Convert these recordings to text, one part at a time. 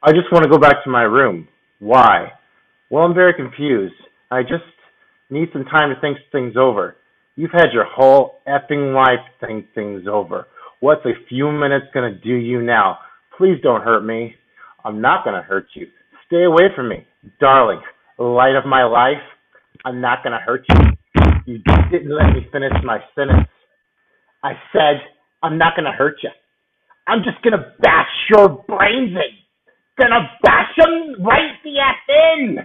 I just want to go back to my room. Why? Well, I'm very confused. I just need some time to think things over. You've had your whole effing life to think things over. What's a few minutes gonna do you now? Please don't hurt me. I'm not gonna hurt you. Stay away from me, darling. Light of my life. I'm not gonna hurt you. You didn't let me finish my sentence. I said I'm not gonna hurt you. I'm just gonna bash your brains in. Gonna bash them right the F in.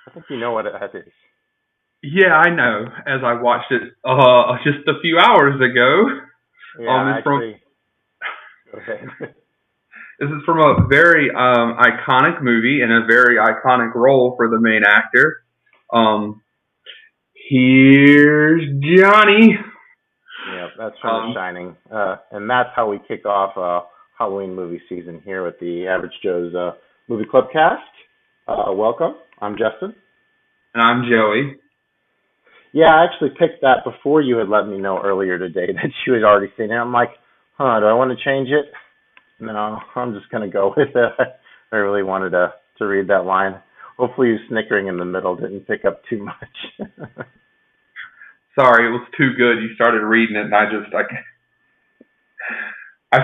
I think you know what that is. Yeah, I know. As I watched it just a few hours ago. Yeah, It's from actually. Go ahead. this is from a very iconic movie and a very iconic role for the main actor. Um, Here's Johnny. Yeah, that's from The Um, Shining, and that's how we kick off Halloween movie season here with the Average Joe's Movie Club cast. Welcome. I'm Justin. and I'm Joey. Yeah, I actually picked that before you had let me know earlier today that you had already seen it. I'm like, do I want to change it? No, I'm just gonna go with it. I really wanted to read that line. Hopefully, you snickering in the middle didn't pick up too much. Sorry, it was too good. You started reading it, and I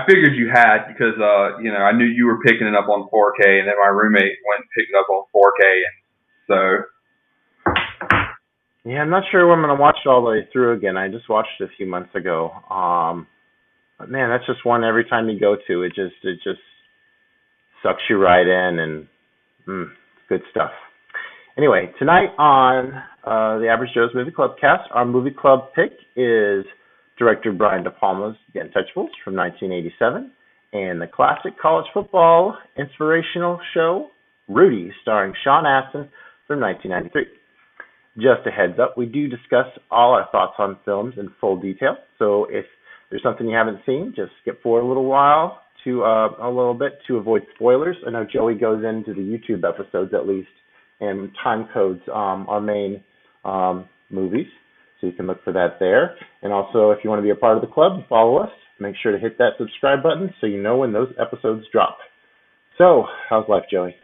figured you had because I knew you were picking it up on 4K, and then my roommate went and picked it up on 4K, and so Yeah, I'm not sure when I'm gonna watch it all the way through again. I just watched it a few months ago. But man, that's just one every time you go to. It just sucks you right in, and good stuff. Anyway, tonight on the Average Joe's Movie Club cast, our movie club pick is director Brian De Palma's The Untouchables from 1987 and the classic college football inspirational show Rudy, starring Sean Astin from 1993. Just a heads up, we do discuss all our thoughts on films in full detail. So if there's something you haven't seen, just skip forward a little bit to avoid spoilers. I know Joey goes into the YouTube episodes at least and time codes our main movies, so you can look for that there. And also, if you want to be a part of the club, follow us. Make sure to hit that subscribe button so you know when those episodes drop. So, how's life, Joey?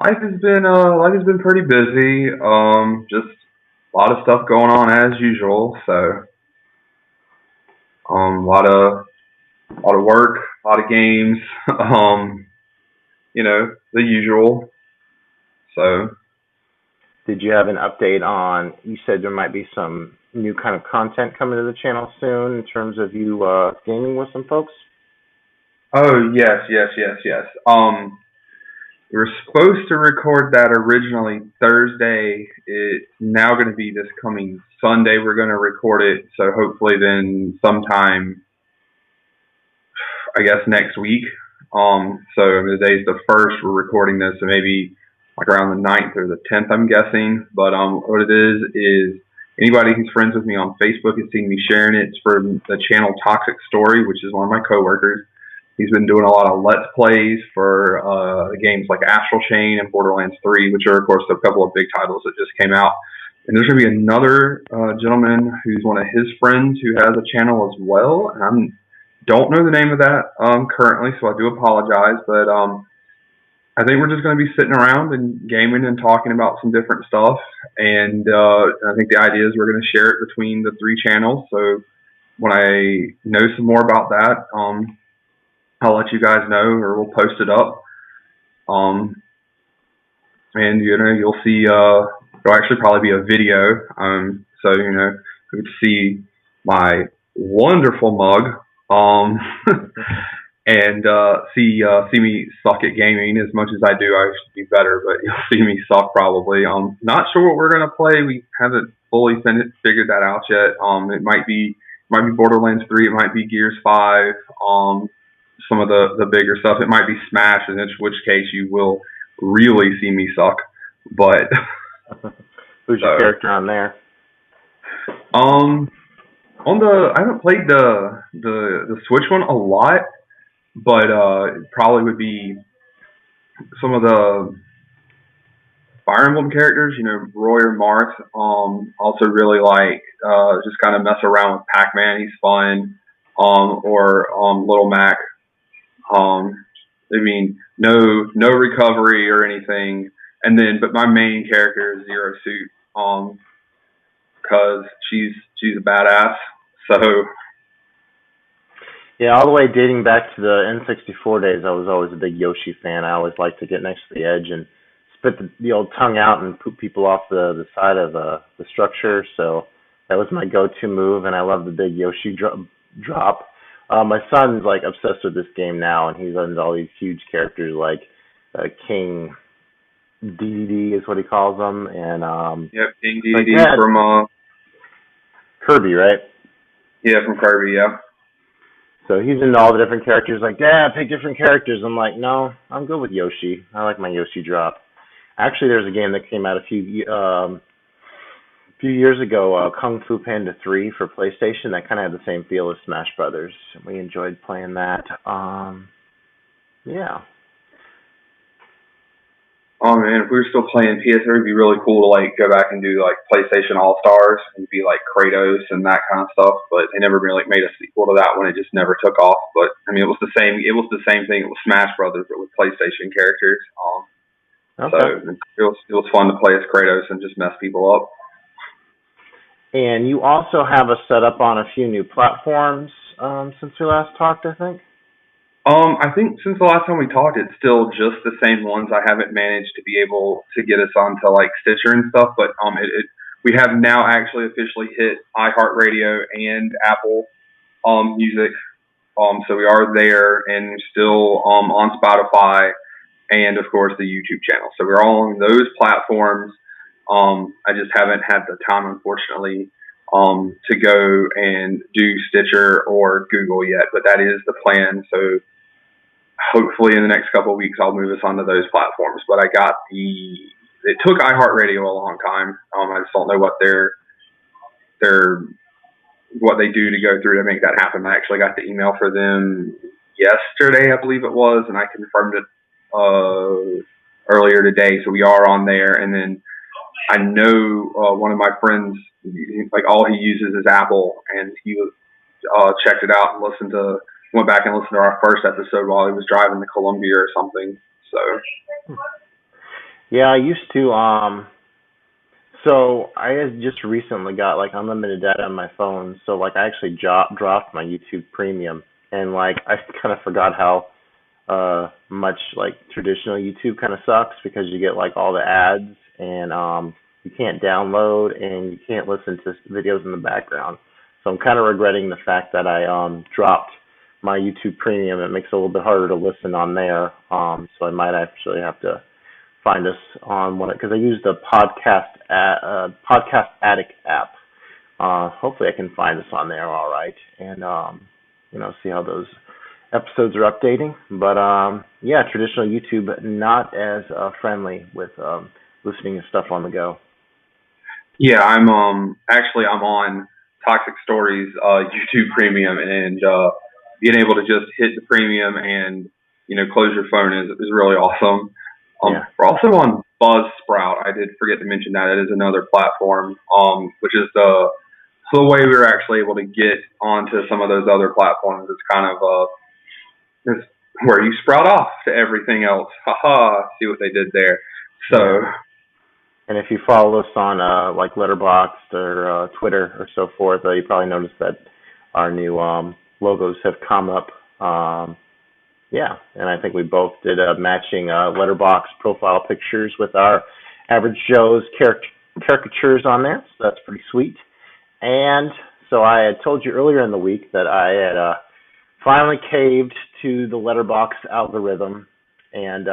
life has been pretty busy. Just a lot of stuff going on as usual. So, a lot of work, a lot of games. The usual. So, Did you have an update on? You said there might be some new kind of content coming to the channel soon in terms of you gaming with some folks. oh yes, yes, yes, yes. We were supposed to record that originally Thursday. It's now going to be this coming Sunday. We're going to record it. So hopefully then sometime, I guess next week. So today's the first. We're recording this, so maybe like around the 9th or the 10th, I'm guessing. But what it is anybody who's friends with me on Facebook has seen me sharing it. It's for the channel Toxic Story, which is one of my coworkers. He's been doing a lot of Let's Plays for games like Astral Chain and Borderlands 3, which are, of course, a couple of big titles that just came out. And there's going to be another gentleman who's one of his friends who has a channel as well. And I don't know the name of that currently, so I do apologize. But I think we're just going to be sitting around and gaming and talking about some different stuff. And I think the idea is we're going to share it between the three channels. So when I know some more about that, I'll let you guys know, or we'll post it up. And you'll see. There'll actually probably be a video. So you can see my wonderful mug. And see me suck at gaming as much as I do. I should be better, but you'll see me suck probably. Not sure what we're gonna play. We haven't fully figured that out yet. It might be Borderlands 3. It might be Gears 5. Some of the bigger stuff. It might be Smash, in which case you will really see me suck. But Who's your character on there? I haven't played the Switch one a lot, but it probably would be some of the Fire Emblem characters. Roy or Marth. Also really like just kind of mess around with Pac-Man. He's fun. Or Little Mac. I mean, no recovery or anything. And then, but my main character is Zero Suit, because she's a badass. So Yeah, all the way dating back to the N64 days, I was always a big Yoshi fan. I always liked to get next to the edge and spit the old tongue out and poop people off the side of the structure. So that was my go-to move, and I love the big Yoshi drop. My son's like obsessed with this game now, and he's into all these huge characters like King DDD is what he calls them, and yep, King like DDD Dad, from Kirby, right? yeah, from Kirby, yeah. So he's into all the different characters. Like, Dad, pick different characters. I'm like, no, I'm good with Yoshi. I like my Yoshi drop. Actually, there's a game that came out a few years ago, Kung Fu Panda 3 for PlayStation. That kind of had the same feel as Smash Brothers. We enjoyed playing that. Yeah. Oh man, if we were still playing PS3, it'd be really cool to like go back and do like PlayStation All Stars and be like Kratos and that kind of stuff. But they never really made a sequel to that one. It just never took off. But I mean, it was the same. It was the same thing. It was Smash Brothers, but with PlayStation characters. So Okay. it was fun to play as Kratos and just mess people up. And you also have us set up on a few new platforms since we last talked, I think. I think since the last time we talked, it's still just the same ones. I haven't managed to be able to get us onto like Stitcher and stuff, but we have now actually officially hit iHeartRadio and Apple Music. So we are there and still on Spotify and of course the YouTube channel. So we're all on those platforms. I just haven't had the time, unfortunately, to go and do Stitcher or Google yet, but that is the plan. So hopefully in the next couple of weeks, I'll move us onto those platforms. But it took iHeartRadio a long time. I just don't know what they do to go through to make that happen. I actually got the email for them yesterday, I believe it was, and I confirmed it earlier today. So we are on there, and then I know one of my friends, like all he uses is Apple, and he checked it out and went back and listened to our first episode while he was driving to Columbia or something. So Yeah, I used to. So I had just recently got like unlimited data on my phone. So like I actually dropped my YouTube Premium, and like I kind of forgot how much like traditional YouTube kind of sucks because you get like all the ads and you can't download and you can't listen to videos in the background. So I'm kind of regretting the fact that I dropped my YouTube Premium. It makes it a little bit harder to listen on there. So I might actually have to find us on one because I use the Podcast Addict app. Hopefully I can find us on there all right and see how those episodes are updating. But yeah, traditional YouTube not as friendly with listening to stuff on the go. yeah, I'm on Toxic Stories YouTube Premium, and being able to just hit the premium and close your phone is really awesome. Yeah. We're also on Buzzsprout. I did forget to mention that. It is another platform, which is the way we were actually able to get onto some of those other platforms. It's kind of it's where you sprout off to everything else. Haha, see what they did there. So, and if you follow us on like Letterboxd or Twitter or so forth, you probably noticed that our new logos have come up. Yeah, and I think we both did matching Letterboxd profile pictures with our average Joe's caricatures on there, so that's pretty sweet. And so I had told you earlier in the week that I had finally caved to the Letterboxd algorithm, and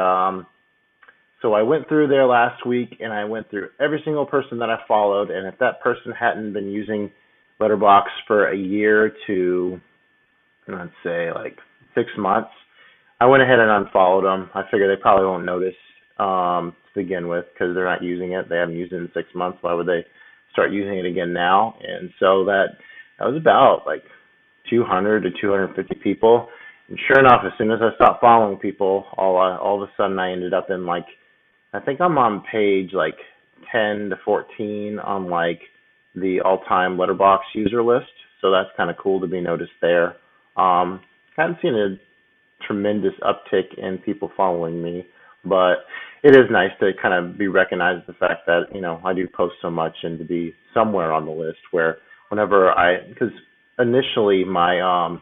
so I went through there last week, and I went through every single person that I followed, and if that person hadn't been using Letterboxd for a year to, let's say, like 6 months, I went ahead and unfollowed them. I figure they probably won't notice to begin with because they're not using it. They haven't used it in 6 months. Why would they start using it again now? And so that was about like 200 to 250 people. And sure enough, as soon as I stopped following people, all of a sudden I ended up in like, I think I'm on page like 10 to 14 on like the all-time Letterboxd user list. So that's kind of cool to be noticed there. Haven't seen a tremendous uptick in people following me, but it is nice to kind of be recognized the fact that I do post so much and to be somewhere on the list where whenever because initially my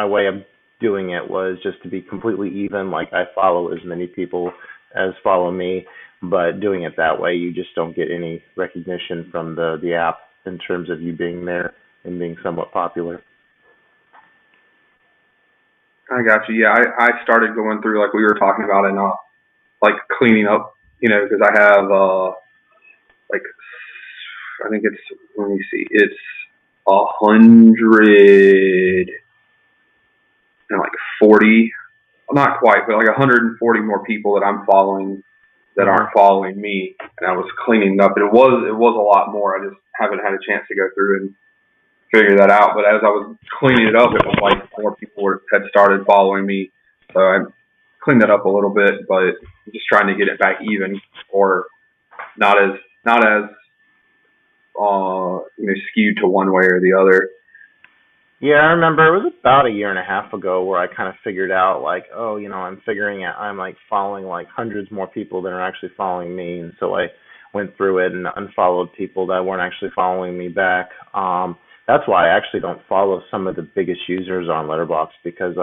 way of doing it was just to be completely even. Like I follow as many people as follow me, but doing it that way, you just don't get any recognition from the app in terms of you being there and being somewhat popular. I got you. Yeah, I started going through like we were talking about and like cleaning up, because I have like I think it's let me see, it's 140, well, not quite, but like 140 more people that I'm following that Mhm. aren't following me, and I was cleaning up. It was a lot more. I just haven't had a chance to go through and figure that out. But as I was cleaning it up, it was like more people had started following me, so I cleaned that up a little bit. But I'm just trying to get it back even, or not as skewed to one way or the other. Yeah, I remember it was about a year and a half ago where I kind of figured out like, oh, I'm like following like hundreds more people than are actually following me, and so I went through it and unfollowed people that weren't actually following me back. That's why I actually don't follow some of the biggest users on Letterboxd because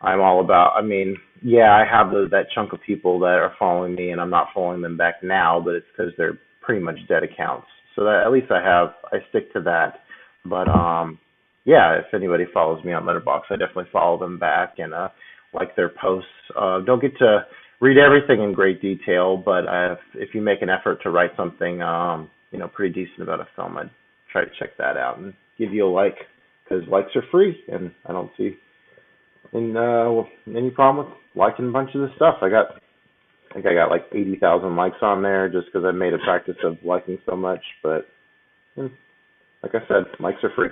I'm all about. I mean, yeah, I have that chunk of people that are following me, and I'm not following them back now, but it's because they're pretty much dead accounts. So that at least I stick to that. But yeah, if anybody follows me on Letterboxd, I definitely follow them back and like their posts. Don't get to read everything in great detail, but if you make an effort to write something, pretty decent about a film, I'd try to check that out and give you a like because likes are free, and I don't see any problem with liking a bunch of the stuff. I think I got like 80,000 likes on there just because I made a practice of liking so much. But hmm, like I said, likes are free.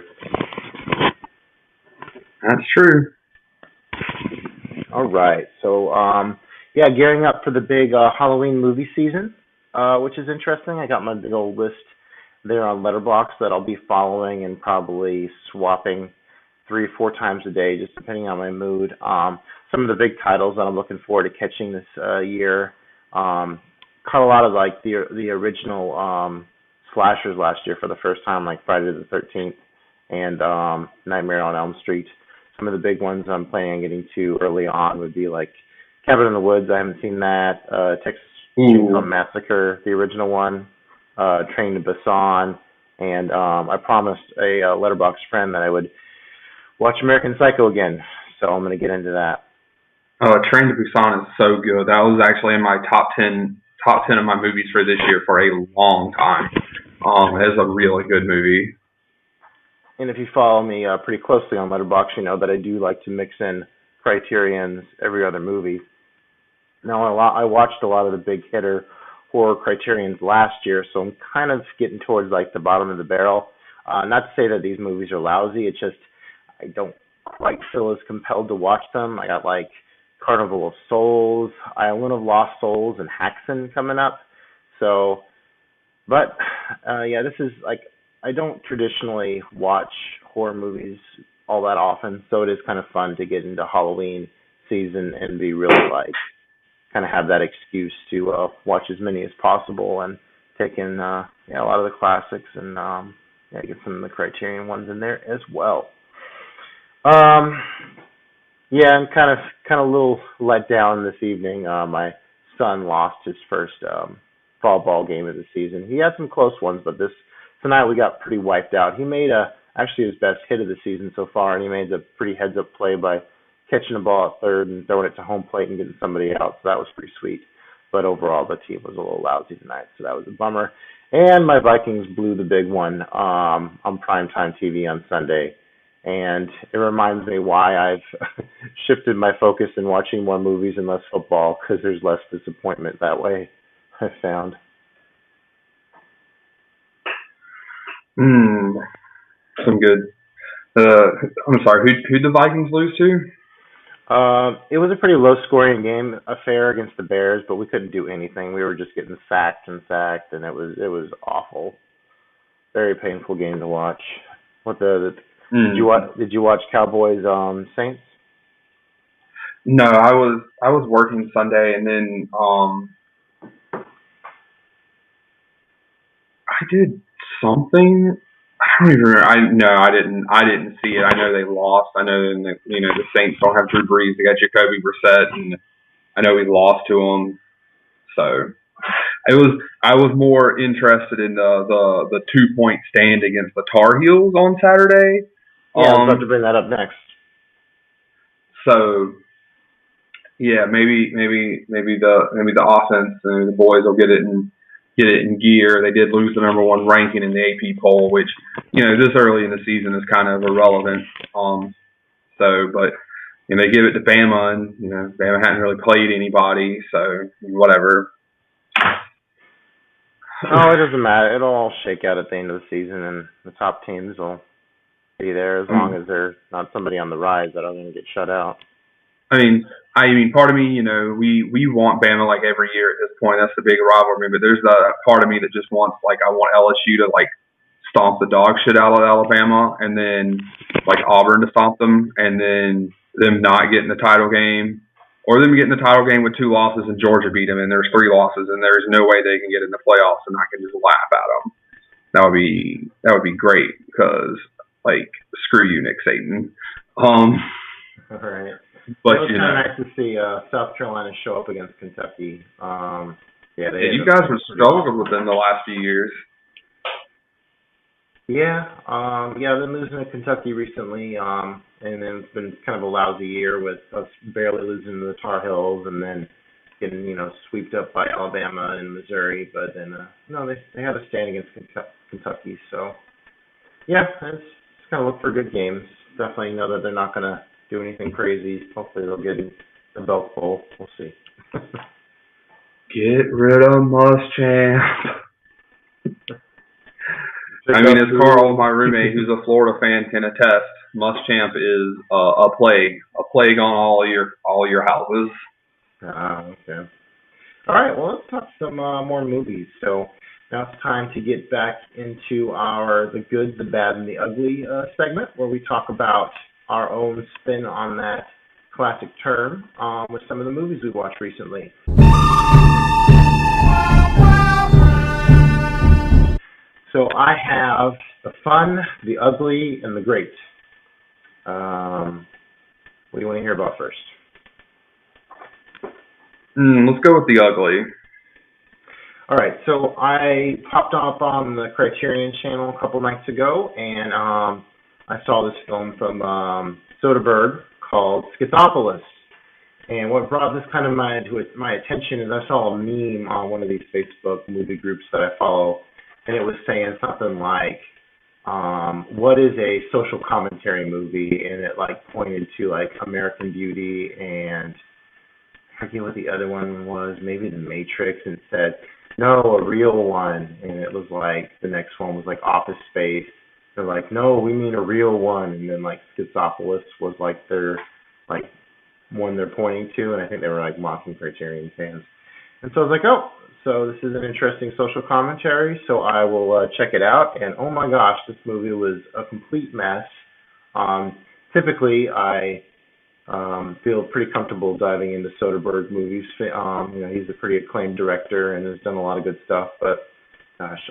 That's true. All right. So yeah, gearing up for the big Halloween movie season, which is interesting. I got my big old list there on Letterboxd that I'll be following and probably swapping 3 or 4 times a day, just depending on my mood. Some of the big titles that I'm looking forward to catching this year. Caught a lot of like the original slashers last year for the first time, like Friday the 13th and Nightmare on Elm Street. Some of the big ones I'm planning on getting to early on would be like Cabin in the Woods. I haven't seen that. Texas Chainsaw Ooh. Massacre, the original one. Train to Busan, and I promised a Letterboxd friend that I would watch American Psycho again. So I'm gonna get into that. Train to Busan is so good. That was actually in my top ten of my movies for this year for a long time. It is a really good movie. And if you follow me pretty closely on Letterboxd, you know that I do like to mix in Criterion's every other movie. Now, I watched a lot of the big hitter horror Criterion's last year, so I'm kind of getting towards like the bottom of the barrel. Not to say that these movies are lousy, it's just I don't quite feel as compelled to watch them. I got like Carnival of Souls, Island of Lost Souls, and Haxan coming up. So, but yeah, this is like I don't traditionally watch horror movies all that often, so it is kind of fun to get into Halloween season and be really like kind of have that excuse to watch as many as possible and take in yeah, a lot of the classics and yeah, get some of the Criterion ones in there as well. Um, yeah, I'm kind of a little let down this evening. My son lost his first fall ball game of the season. He had some close ones, but this tonight we got pretty wiped out. He made a actually his best hit of the season so far, and he made a pretty heads up play by catching the ball at third and throwing it to home plate and getting somebody out. So that was pretty sweet. But overall, the team was a little lousy tonight, so that was a bummer. And my Vikings blew the big one on primetime TV on Sunday, and it reminds me why I've shifted my focus in watching more movies and less football because there's less disappointment that way. I found. Hmm. Some good. I'm sorry. Who the Vikings lose to? It was a pretty low-scoring game affair against the Bears, but we couldn't do anything. We were just getting sacked and sacked, and it was awful. Very painful game to watch. What the did you Hmm. watch? Did you watch Cowboys Saints? No, I was working Sunday, and then I did something. I don't even remember. I didn't see it. I know they lost. I know the Saints don't have Drew Brees. They got Jacoby Brissett, and I know we lost to them. So I was more interested in the 2 point stand against the Tar Heels on Saturday. Yeah, I was about to bring that up next. So yeah, maybe the offense and the boys will get it in gear. They did lose the number one ranking in the AP poll, which this early in the season is kind of irrelevant. But they give it to Bama, and Bama hadn't really played anybody, so whatever. Oh, it doesn't matter. It'll all shake out at the end of the season, and the top teams will be there as long as they're not somebody on the rise that are going to get shut out. I mean, part of me, we want Bama like every year at this point. That's the big rivalry. But there's the part of me that just wants, like, I want LSU to like stomp the dog shit out of Alabama, and then like Auburn to stomp them, and then them not getting the title game, or them getting the title game with 2 losses and Georgia beat them, and there's 3 losses, and there's no way they can get in the playoffs, and I can just laugh at them. That would be great because, like, screw you, Nick Saban. All right. But it was kind of nice to see South Carolina show up against Kentucky. You guys have struggled with them the last few years. Yeah, they're losing to Kentucky recently, and then it's been kind of a lousy year with us barely losing to the Tar Heels, and then getting swept up by Alabama and Missouri. But then no, they have a stand against Kentucky, so yeah, it's kind of look for good games. Definitely know that they're not going to do anything crazy. Hopefully they'll get the belt bowl. We'll see. Get rid of Muschamp. I mean, as Carl, my roommate, who's a Florida fan, can attest, Muschamp is a plague on all your houses. Okay. All right. Well, let's talk some more movies. So now it's time to get back into our the good, the bad, and the ugly segment, where we talk about our own spin on that classic term with some of the movies we watched recently. So I have the fun, the ugly, and the great. What do you want to hear about first? Let's go with the ugly. All right, so I popped up on the Criterion channel a couple nights ago, and I saw this film from Soderbergh called Schizopolis. And what brought this kind of my attention is I saw a meme on one of these Facebook movie groups that I follow, and it was saying something like, what is a social commentary movie? And it like pointed to like American Beauty and I forget what the other one was, maybe The Matrix, and said, no, a real one. And it was like, the next one was like Office Space. They're like, no, we mean a real one. And then like Schizopolis was like their like one they're pointing to, and I think they were like mocking Criterion fans. And so I was like, oh, so this is an interesting social commentary, so I will check it out. And oh my gosh, this movie was a complete mess. Typically, I feel pretty comfortable diving into Soderbergh movies. He's a pretty acclaimed director and has done a lot of good stuff. But gosh,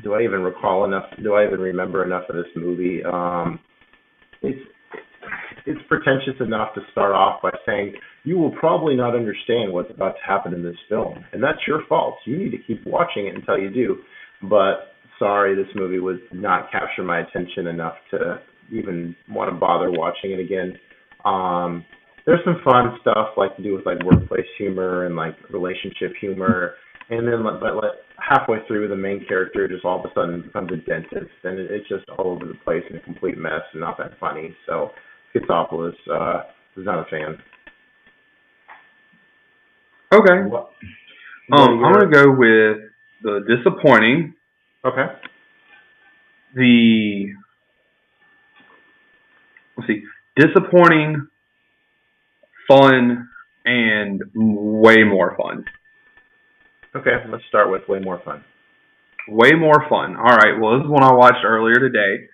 do I even recall enough? Do I even remember enough of this movie? It's pretentious enough to start off by saying, you will probably not understand what's about to happen in this film, and that's your fault. You need to keep watching it until you do. But sorry, this movie would not capture my attention enough to even want to bother watching it again. There's some fun stuff like to do with like workplace humor and like relationship humor, and then but halfway through, the main character just all of a sudden becomes a dentist, and it's just all over the place and a complete mess and not that funny. So Schizopolis is not a fan. Okay. I'm gonna go with the disappointing. Okay. Let's see, disappointing, fun, and way more fun. Okay, let's start with way more fun. Way more fun. All right. Well, this is one I watched earlier today.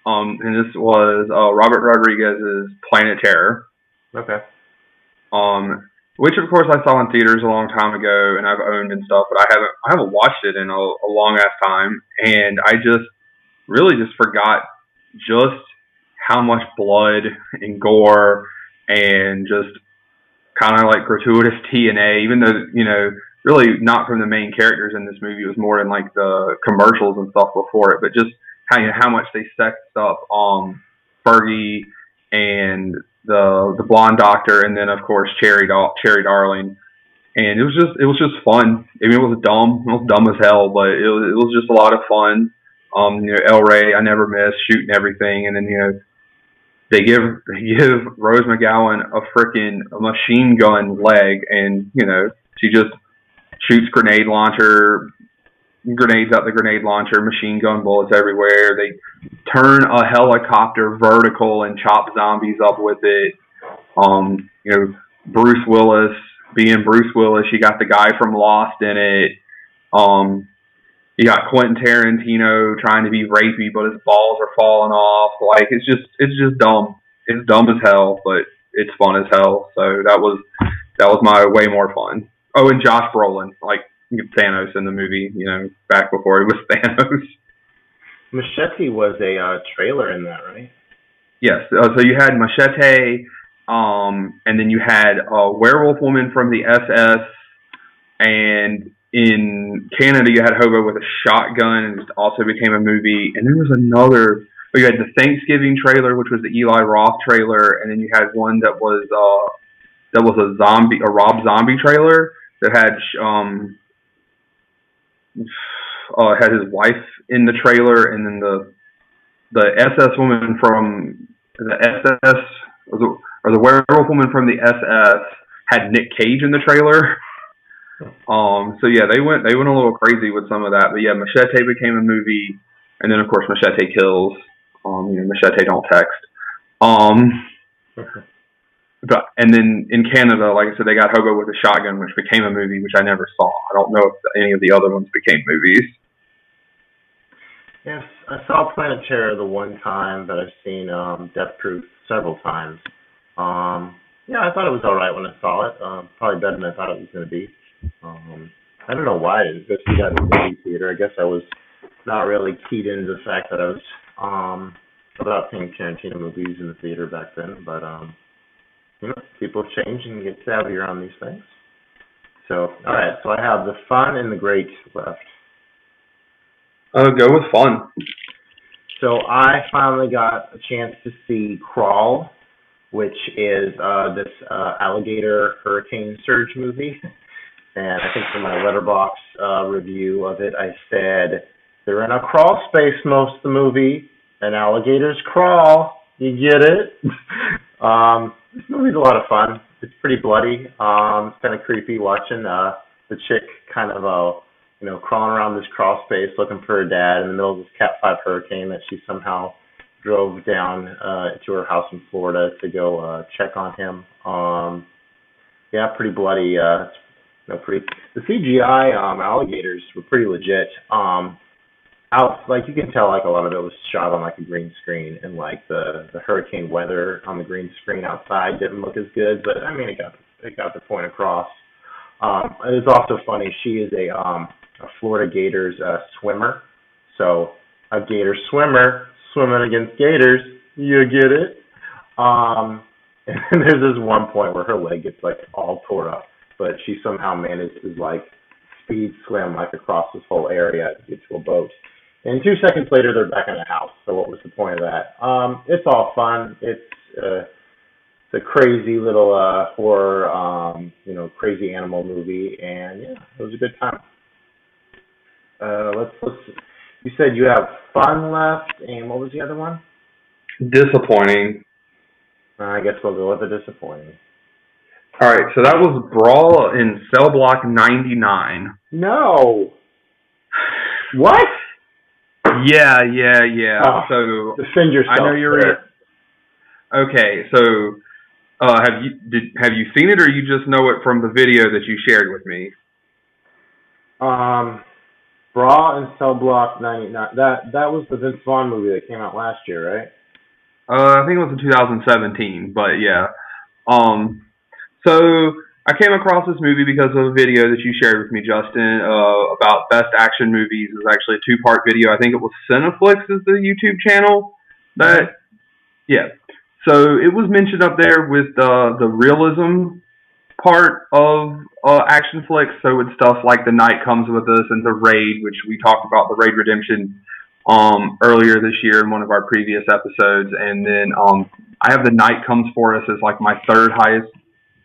And this was Robert Rodriguez's Planet Terror. Okay. Which of course I saw in theaters a long time ago, and I've owned and stuff, but I haven't watched it in a long ass time, and I just really just forgot just how much blood and gore and just kind of like gratuitous TNA, even though, really not from the main characters in this movie. It was more in like the commercials and stuff before it, but just how much they sexed up Fergie and the blonde doctor, and then of course Cherry Darling. And it was just fun. I mean, it was dumb as hell, but it was just a lot of fun. El Rey, I never miss shooting everything, and then they give Rose McGowan a freaking machine gun leg, and she just shoots grenades out the grenade launcher, machine gun bullets everywhere. They turn a helicopter vertical and chop zombies up with it. Bruce Willis being Bruce Willis, you got the guy from Lost in it. You got Quentin Tarantino trying to be rapey, but his balls are falling off. Like it's just dumb. It's dumb as hell, but it's fun as hell. So that was my way more fun. Oh, and Josh Brolin, like Thanos in the movie, back before he was Thanos. Machete was a trailer in that, right? Yes. So you had Machete, and then you had a werewolf woman from the SS, and in Canada you had Hobo with a shotgun, and it also became a movie. And there was another. You had the Thanksgiving trailer, which was the Eli Roth trailer, and then you had one that was a Rob Zombie trailer that had his wife in the trailer, and then the SS woman from the SS or the werewolf woman from the SS had Nick Cage in the trailer. So yeah, they went a little crazy with some of that, but yeah, Machete became a movie, and then of course Machete Kills. Machete Don't Text. But and then in Canada, like I said, they got Hobo with a Shotgun, which became a movie, which I never saw. I don't know if any of the other ones became movies. Yes, I saw Planet Terror the one time, but I've seen Death Proof several times. Yeah, I thought it was all right when I saw it. Probably better than I thought it was going to be. I don't know why I didn't go see that in the movie theater. I guess I was not really keyed into the fact that I was about seeing Tarantino movies in the theater back then, but people change and get savvier on these things. So, all right, so I have the fun and the great left. Go with fun. So I finally got a chance to see Crawl, which is this alligator hurricane surge movie. And I think for my Letterboxd review of it, I said they're in a crawl space most of the movie, and alligators crawl. You get it? This movie's a lot of fun. It's pretty bloody. It's kind of creepy watching the chick kind of crawling around this crawl space looking for her dad in the middle of this Cat 5 hurricane that she somehow drove down to her house in Florida to go check on him. Yeah, pretty bloody. Pretty. The CGI alligators were pretty legit. Like you can tell, like a lot of it was shot on like a green screen, and like the hurricane weather on the green screen outside didn't look as good, but I mean it got the point across. It was also funny. She is a Florida Gators swimmer, so a Gator swimmer swimming against Gators. You get it? And there's this one point where her leg gets like all tore up, but she somehow manages to like speed swim like across this whole area to get to a boat. And 2 seconds later, they're back in the house. So what was the point of that? It's all fun. It's a crazy little horror, crazy animal movie, and yeah, it was a good time. Let's. You said you have fun left, and what was the other one? Disappointing. I guess we'll go with the disappointing. All right, so that was Brawl in Cell Block 99. No. What? Yeah. Oh, so defend yourself. I know you're. Okay, so have you seen it, or you just know it from the video that you shared with me? Brawl and Cell Block 99. That was the Vince Vaughn movie that came out last year, right? I think it was in 2017, but yeah. So I came across this movie because of a video that you shared with me, Justin, about best action movies. It was actually a two-part video. I think it was Cineflix is the YouTube channel. Hmm. That yeah. So it was mentioned up there with the realism part of action flicks. So with stuff like The Night Comes With Us and The Raid, which we talked about, The Raid Redemption, earlier this year in one of our previous episodes, and then I have The Night Comes For Us as like my third highest,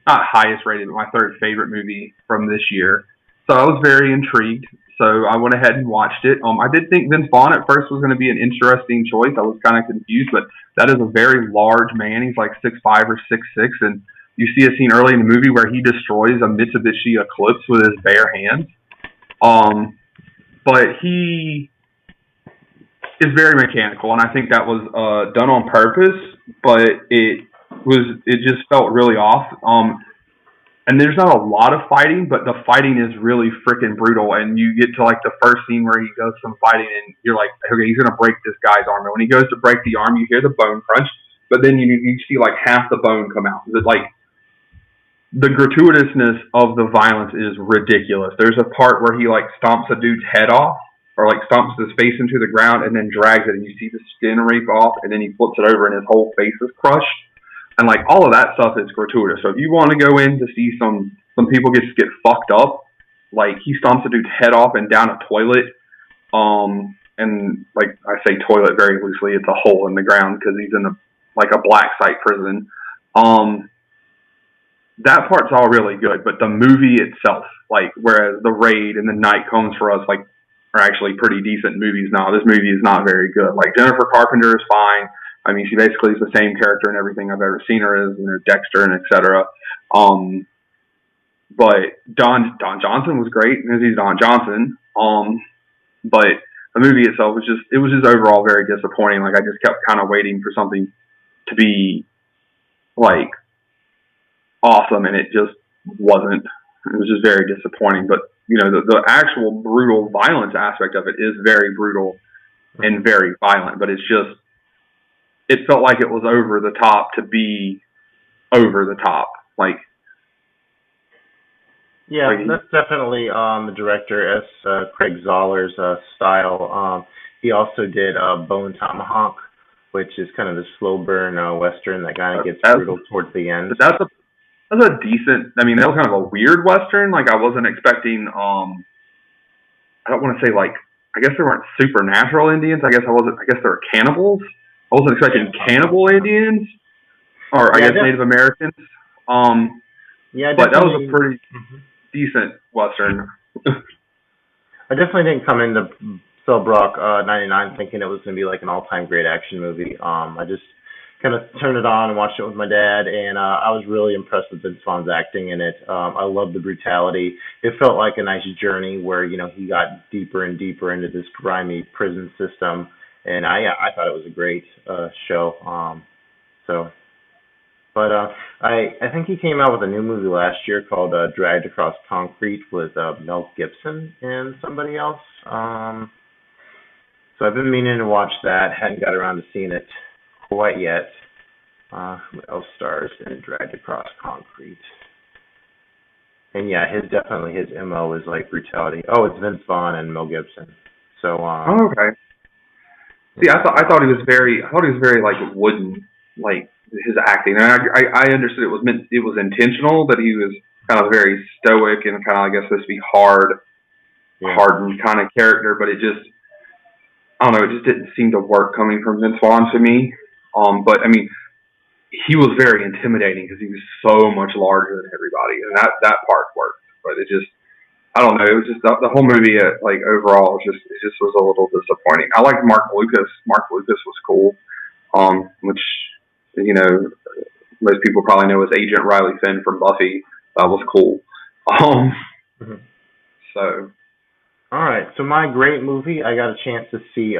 not highest rated, but my third favorite movie from this year. So I was very intrigued. So I went ahead and watched it. I did think Vince Vaughn at first was going to be an interesting choice. I was kind of confused, but that is a very large man. He's like 6'5" or 6'6", and you see a scene early in the movie where he destroys a Mitsubishi Eclipse with his bare hands. But he is very mechanical, and I think that was done on purpose. But it just felt really off. And there's not a lot of fighting, but the fighting is really freaking brutal. And you get to like the first scene where he does some fighting, and you're like, okay, he's gonna break this guy's arm. And when he goes to break the arm, you hear the bone crunch, but then you see like half the bone come out. It's like the gratuitousness of the violence is ridiculous. There's a part where he like stomps a dude's head off, or like stomps his face into the ground and then drags it, and you see the skin rip off, and then he flips it over, and his whole face is crushed. And like all of that stuff is gratuitous. So if you want to go in to see some people get fucked up, like he stomps a dude's head off and down a toilet. And like I say toilet very loosely, it's a hole in the ground because he's in a black site prison. That part's all really good, but the movie itself, like whereas The Raid and The Night Comes For Us, like are actually pretty decent movies now. This movie is not very good. Like Jennifer Carpenter is fine. I mean, she basically is the same character in everything I've ever seen her as, Dexter and etc. But Don Johnson was great because he's Don Johnson. But the movie itself was just overall very disappointing. Like I just kept kind of waiting for something to be like awesome, and it just wasn't. It was just very disappointing. But the actual brutal violence aspect of it is very brutal and very violent. But it felt like it was over the top to be over the top. That's definitely the director Craig Zoller's style. He also did Bone Tomahawk, which is kind of a slow burn western that kind of gets brutal towards the end. But that's a decent. I mean, that was kind of a weird western. Like I wasn't expecting. I don't want to say like. I guess there weren't supernatural Indians. I guess there were cannibals. I wasn't expecting cannibal Indians, or I guess Native Americans. But that was a pretty decent western. I definitely didn't come into Cell Block 99 thinking it was going to be like an all-time great action movie. I just kind of turned it on and watched it with my dad, and I was really impressed with Vince Vaughn's acting in it. I loved the brutality. It felt like a nice journey where he got deeper and deeper into this grimy prison system. And I thought it was a great show. I think he came out with a new movie last year called Dragged Across Concrete with Mel Gibson and somebody else. So I've been meaning to watch that. Hadn't got around to seeing it quite yet. Who else stars in Dragged Across Concrete? And yeah, his MO is like brutality. Oh, it's Vince Vaughn and Mel Gibson. So okay. See, I thought he was very like wooden, like his acting. And I understood it was intentional that he was kind of very stoic and kind of, I guess, supposed to be hardened kind of character. But it just didn't seem to work coming from Vince Vaughn to me. But I mean, he was very intimidating because he was so much larger than everybody, and that part worked. But it just. I don't know. It was just the whole movie. Like overall, it just was a little disappointing. I liked Mark Lucas. Mark Lucas was cool, which most people probably know as Agent Riley Finn from Buffy. That was cool. So, all right. So my great movie, I got a chance to see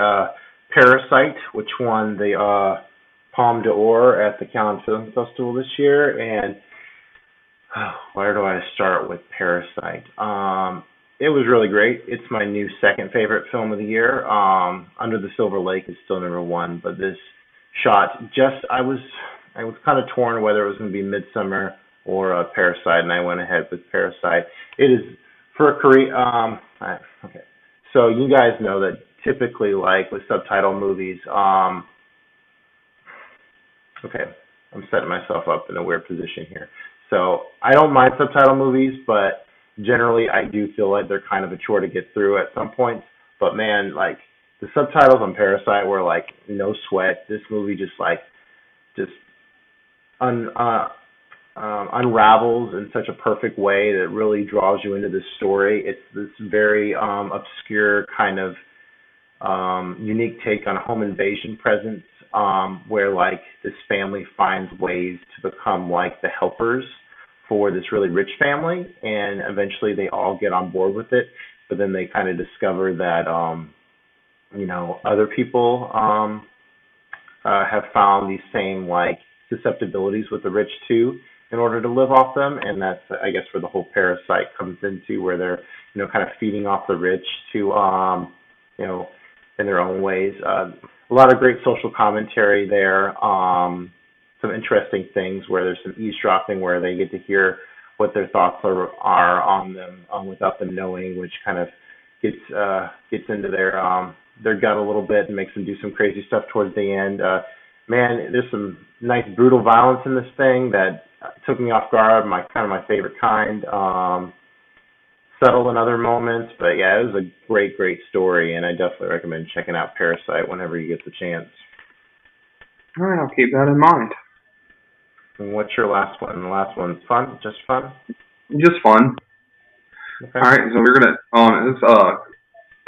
Parasite, which won the Palme d'Or at the Cannes Film Festival this year, and where do I start with Parasite? It was really great. It's my new second favorite film of the year. Under the Silver Lake is still number one, but this shot I was kind of torn whether it was going to be Midsummer or Parasite, and I went ahead with Parasite. It is for a Korean. Okay, so you guys know that typically, like with subtitle movies, okay, I'm setting myself up in a weird position here. So I don't mind subtitle movies, but generally I do feel like they're kind of a chore to get through at some points. But man, like the subtitles on Parasite were like no sweat. This movie just un, unravels in such a perfect way that really draws you into this story. It's this very obscure kind of unique take on home invasion presence, where like this family finds ways to become like the helpers for this really rich family, and eventually they all get on board with it. But then they kind of discover that other people have found these same like susceptibilities with the rich too in order to live off them, and that's I guess where the whole parasite comes into, where they're kind of feeding off the rich to you know in their own ways. A lot of great social commentary there. Some interesting things where there's some eavesdropping where they get to hear what their thoughts are on them without them knowing, which kind of gets into their gut a little bit and makes them do some crazy stuff towards the end. Man, there's some nice brutal violence in this thing that took me off guard. My favorite kind. Subtle in other moments, but yeah, it was a great story, and I definitely recommend checking out Parasite whenever you get the chance. All right, I'll keep that in mind. And what's your last one? The last one's fun, just fun. Just fun. Okay. All right, so we're gonna it's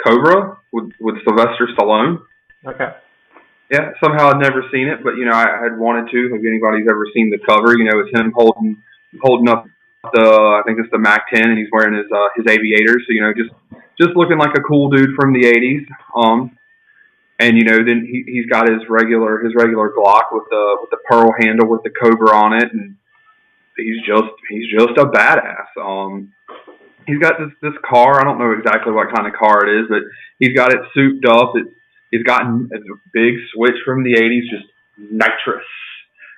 Cobra with Sylvester Stallone. Okay. Yeah, somehow I'd never seen it, but I had wanted to. If anybody's ever seen the cover, it's him holding up I think it's the Mac 10, and he's wearing his aviators. So just looking like a cool dude from the '80s. And then he's got his regular Glock with the pearl handle with the Cobra on it, and he's just a badass. He's got this car. I don't know exactly what kind of car it is, but he's got it souped up. It's gotten a big switch from the '80s, just nitrous.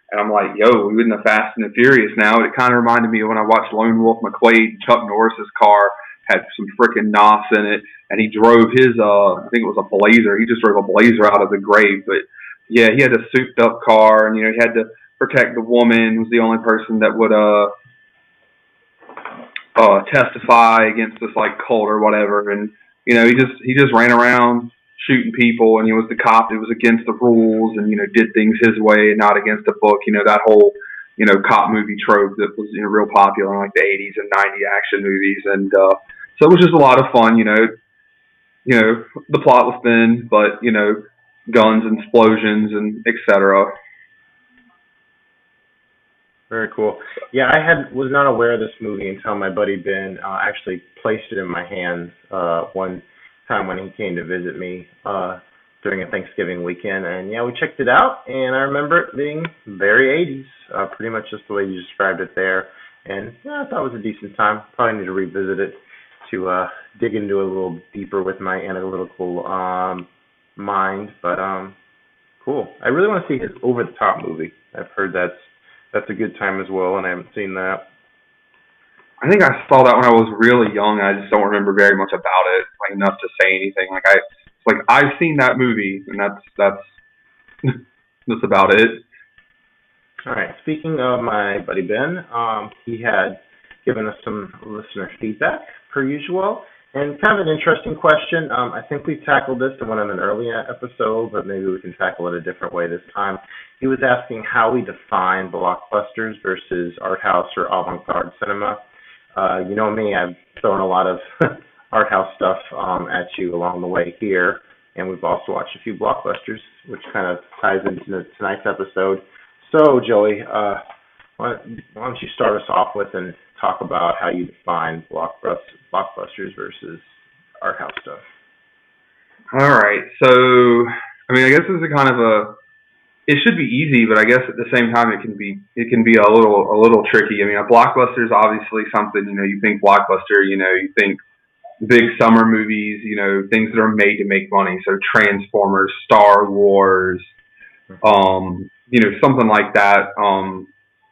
And I'm like, yo, we in the Fast and the Furious now. It kind of reminded me of when I watched Lone Wolf McQuade. Chuck Norris's car had some freaking NOS in it, and he drove his, I think it was a Blazer. He just drove a Blazer out of the grave. But yeah, he had a souped up car, and he had to protect the woman. He was the only person that would testify against this like cult or whatever. And he just ran around shooting people, and he was the cop that was against the rules and did things his way and not against the book. That whole cop movie trope that was real popular in like the '80s and '90s action movies. And so it was just a lot of fun. The plot was thin, but guns and explosions and etc. Very cool. Yeah, I was not aware of this movie until my buddy Ben actually placed it in my hands one time when he came to visit me during a Thanksgiving weekend, and yeah, we checked it out, and I remember it being very 80s, pretty much just the way you described it there, and yeah, I thought it was a decent time. Probably need to revisit it to dig into it a little deeper with my analytical mind, but cool. I really want to see his Over the Top movie. I've heard that's a good time as well, and I haven't seen that. I think I saw that when I was really young. I just don't remember very much about it, like enough to say anything. I've seen that movie, and that's that's about it. All right. Speaking of my buddy Ben, he had given us some listener feedback per usual, and kind of an interesting question. I think we tackled this in one of an earlier episode, but maybe we can tackle it a different way this time. He was asking how we define blockbusters versus art house or avant-garde cinema. You know me, I've thrown a lot of art house stuff at you along the way here, and we've also watched a few blockbusters, which kind of ties into tonight's episode. So, Joey, why don't you start us off with and talk about how you define blockbusters versus art house stuff? All right. So, I guess this is kind of it should be easy, but I guess at the same time it can be a little tricky. A blockbuster is obviously something, you think blockbuster, you think big summer movies, things that are made to make money. So Transformers, Star Wars, something like that.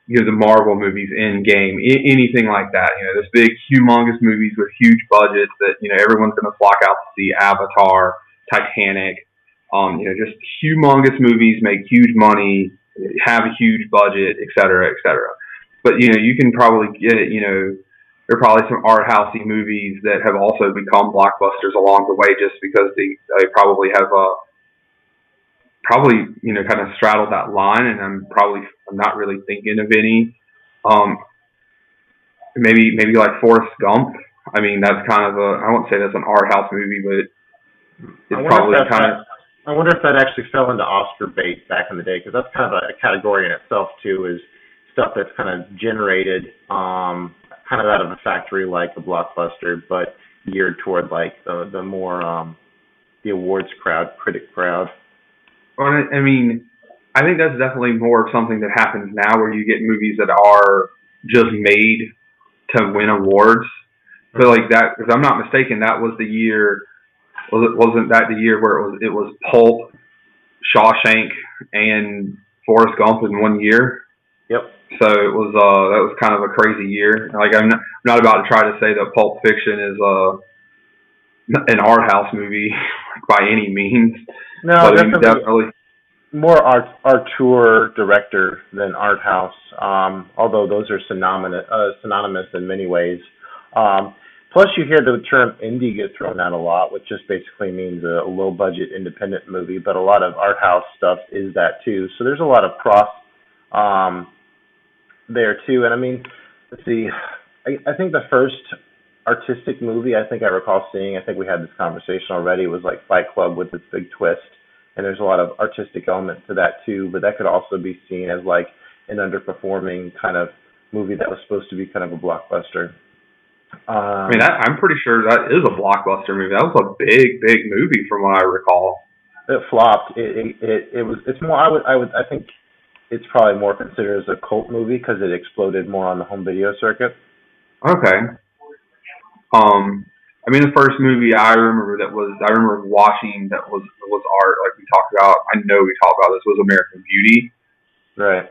the Marvel movies, Endgame, anything like that. Those big, humongous movies with huge budgets that everyone's going to flock out to see. Avatar, Titanic, just humongous movies make huge money, have a huge budget, et cetera, et cetera. But you can probably get it. There are probably some art housey movies that have also become blockbusters along the way, just because they probably have kind of straddled that line, and I'm not really thinking of any. Um, maybe like Forrest Gump. I mean, that's kind of I won't say that's an art house movie, but it's probably kind of. I wonder if that actually fell into Oscar bait back in the day, because that's kind of a category in itself too. Is stuff that's kind of generated kind of out of a factory like a blockbuster, but geared toward like the more the awards crowd, critic crowd. Well, I mean, I think that's definitely more of something that happens now, where you get movies that are just made to win awards. But like that, if I'm not mistaken, that was the year. Wasn't that the year where it was Pulp, Shawshank, and Forrest Gump in one year? Yep. So it was that was kind of a crazy year. Like I'm not about to try to say that Pulp Fiction is an art house movie by any means. No, but definitely more auteur director than art house. Although those are synonymous in many ways. Plus, you hear the term indie get thrown out a lot, which just basically means a low-budget independent movie. But a lot of art house stuff is that too. So there's a lot of cross there too. And I mean, let's see. I think the first artistic movie I think I recall seeing, I think we had this conversation already, was like Fight Club with its big twist. And there's a lot of artistic elements to that too. But that could also be seen as like an underperforming kind of movie that was supposed to be kind of a blockbuster. I mean, I'm pretty sure that is a blockbuster movie. That was a big movie from what I recall. It flopped. It was. It's more. I think it's probably more considered as a cult movie because it exploded more on the home video circuit. Okay. I mean, the first movie I remember watching that was art, like we talked about. I know we talked about this, was American Beauty. Right.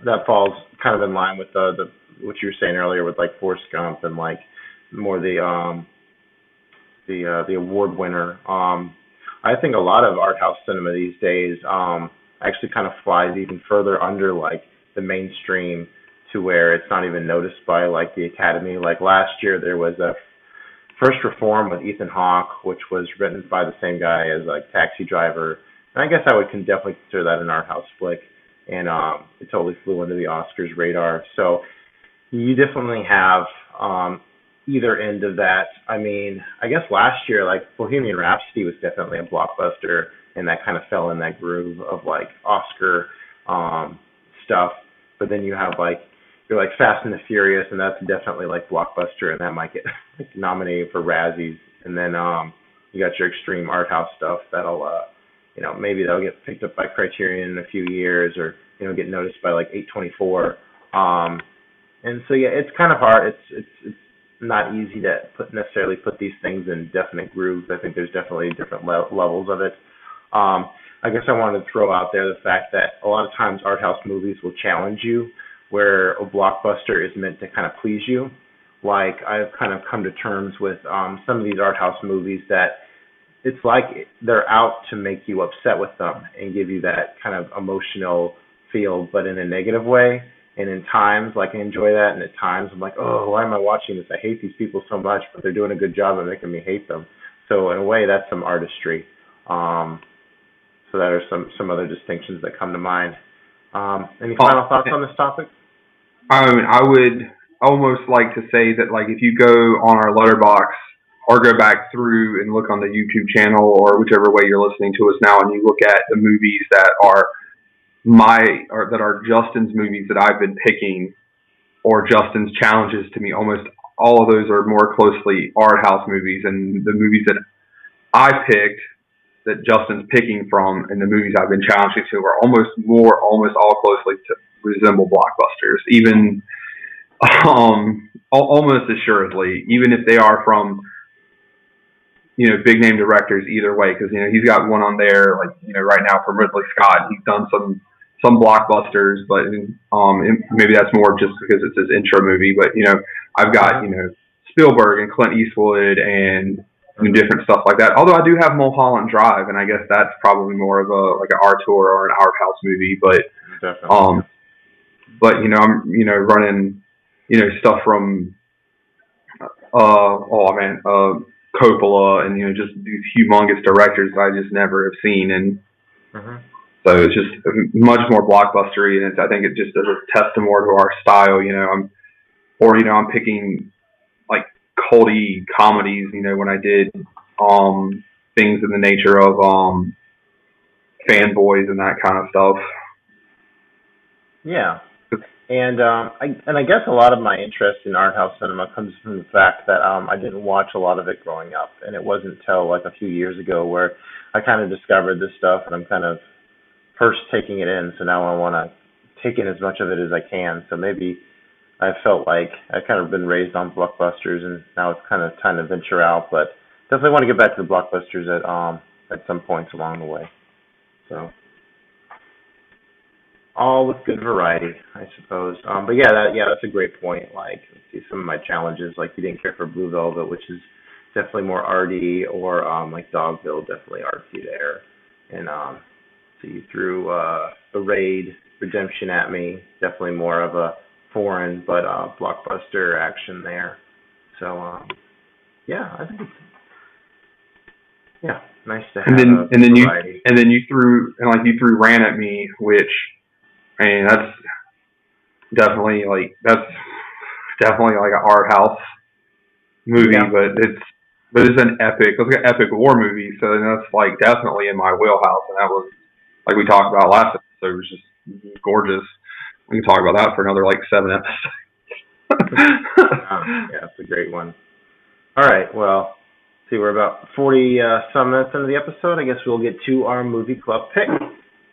That falls kind of in line with the what you were saying earlier with like Forrest Gump and like more the award winner. I think a lot of art house cinema these days actually kind of flies even further under like the mainstream, to where it's not even noticed by like the Academy. Like last year there was a First Reform with Ethan Hawke, which was written by the same guy as like Taxi Driver, and I guess I would definitely consider that an art house flick, and it totally flew under the Oscars radar. So you definitely have either end of that. I mean, I guess last year, like Bohemian Rhapsody was definitely a blockbuster, and that kind of fell in that groove of like Oscar stuff. But then you have like you're like Fast and the Furious, and that's definitely like blockbuster, and that might get like nominated for Razzies. And then you got your extreme art house stuff that'll maybe that'll get picked up by Criterion in a few years, or get noticed by like 824. And so yeah, it's kind of hard. It's not easy to necessarily put these things in definite grooves. I think there's definitely different levels of it. I guess I wanted to throw out there the fact that a lot of times art house movies will challenge you, where a blockbuster is meant to kind of please you. Like I've kind of come to terms with some of these art house movies that it's like they're out to make you upset with them and give you that kind of emotional feel, but in a negative way. And in times, like I enjoy that, and at times I'm like, oh, why am I watching this? I hate these people so much, but they're doing a good job of making me hate them. So in a way, that's some artistry. So that are some other distinctions that come to mind. Any final thoughts on this topic? I mean, I would almost like to say that, like, if you go on our letterbox or go back through and look on the YouTube channel or whichever way you're listening to us now, and you look at the movies that are Justin's movies that I've been picking, or Justin's challenges to me, almost all of those are more closely art house movies, and the movies that I picked that Justin's picking from and the movies I've been challenging to are almost all closely to resemble blockbusters, even almost assuredly, even if they are from big name directors either way, because he's got one on there like right now from Ridley Scott. He's done some some blockbusters, but maybe that's more just because it's his intro movie. But I've got Spielberg and Clint Eastwood and different stuff like that. Although I do have Mulholland Drive, and I guess that's probably more of a like an art tour or an art house movie. But Definitely. I'm running stuff from Coppola and just these humongous directors that I just never have seen, and so it's just much more blockbustery, and I think it just does a testament more to our style. I'm picking like culty comedies. When I did things in the nature of Fanboys and that kind of stuff. Yeah. And I guess a lot of my interest in art house cinema comes from the fact that I didn't watch a lot of it growing up, and it wasn't until like a few years ago where I kind of discovered this stuff, and I'm kind of first taking it in. So now I want to take in as much of it as I can. So maybe I felt like I've kind of been raised on blockbusters, and now it's kind of time to venture out. But definitely want to get back to the blockbusters at some points along the way. So. All with good variety, I suppose. But yeah, that's a great point. Like, let's see some of my challenges. Like, you didn't care for Blue Velvet, which is definitely more arty, or like Dogville, definitely artsy there. And so you threw the Raid Redemption at me, definitely more of a foreign but blockbuster action there. So yeah, I think it's nice to have variety. And then you threw Ran at Me, which. I mean, that's definitely like an art house movie, but it's an epic. It's like an epic war movie, so that's like definitely in my wheelhouse. And that was like we talked about last episode. It was just gorgeous. We can talk about that for another like 7 episodes. Yeah, it's a great one. All right, well, see, we're about 40 some minutes into the episode. I guess we'll get to our movie club pick.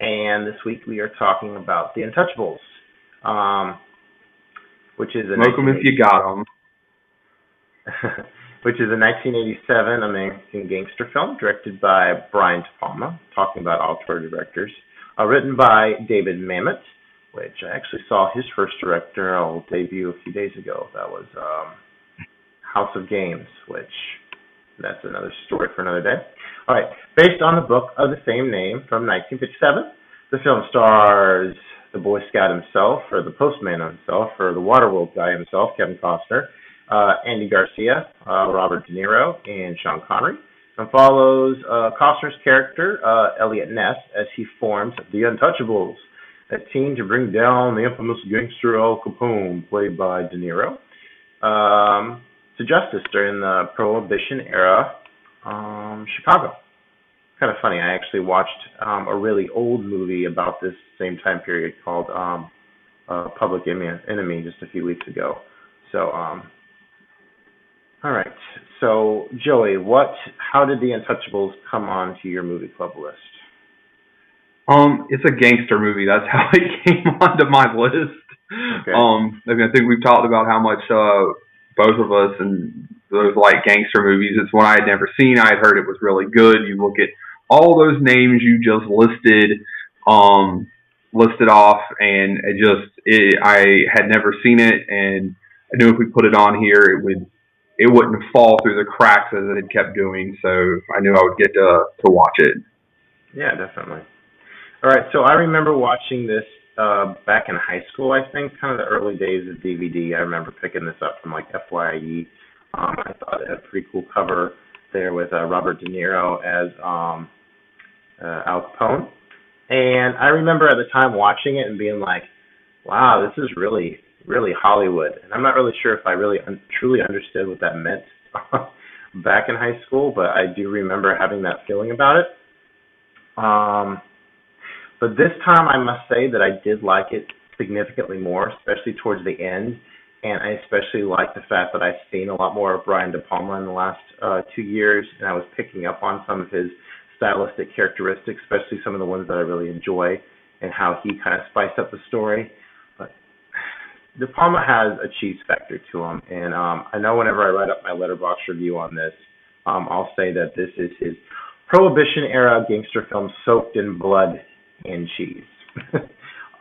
And this week we are talking about The Untouchables, which is a smoke 'em if you got 'em. which is a 1987 American gangster film directed by Brian De Palma. Talking about auteur directors, written by David Mamet, which I actually saw his first directorial debut a few days ago. That was House of Games, which that's another story for another day. All right, based on the book of the same name from 1957, the film stars the Boy Scout himself, or the Postman himself, or the Waterworld guy himself, Kevin Costner, Andy Garcia, Robert De Niro, and Sean Connery, and follows Costner's character, Elliot Ness, as he forms the Untouchables, a team to bring down the infamous gangster Al Capone, played by De Niro, to justice during the Prohibition era Chicago. Kind of funny. I actually watched a really old movie about this same time period called Public Enemy just a few weeks ago. So, all right. So, Joey, how did The Untouchables come onto your movie club list? It's a gangster movie. That's how it came onto my list. Okay. I think we've talked about how much both of us and those like gangster movies. It's one I had never seen. I had heard it was really good. You look at all those names you just listed off, and I had never seen it, and I knew if we put it on here, it wouldn't fall through the cracks as it had kept doing. So I knew I would get to watch it. Yeah, definitely. All right, so I remember watching this back in high school, I think, kind of the early days of DVD. I remember picking this up from like FYE. I thought it had a pretty cool cover there with Robert De Niro as Al Capone. And I remember at the time watching it and being like, wow, this is really, really Hollywood. And I'm not really sure if I really truly understood what that meant back in high school, but I do remember having that feeling about it. But this time I must say that I did like it significantly more, especially towards the end. And I especially like the fact that I've seen a lot more of Brian De Palma in the last 2 years, and I was picking up on some of his stylistic characteristics, especially some of the ones that I really enjoy, and how he kind of spiced up the story. But De Palma has a cheese factor to him, and I know whenever I write up my Letterboxd review on this, I'll say that this is his Prohibition-era gangster film soaked in blood and cheese.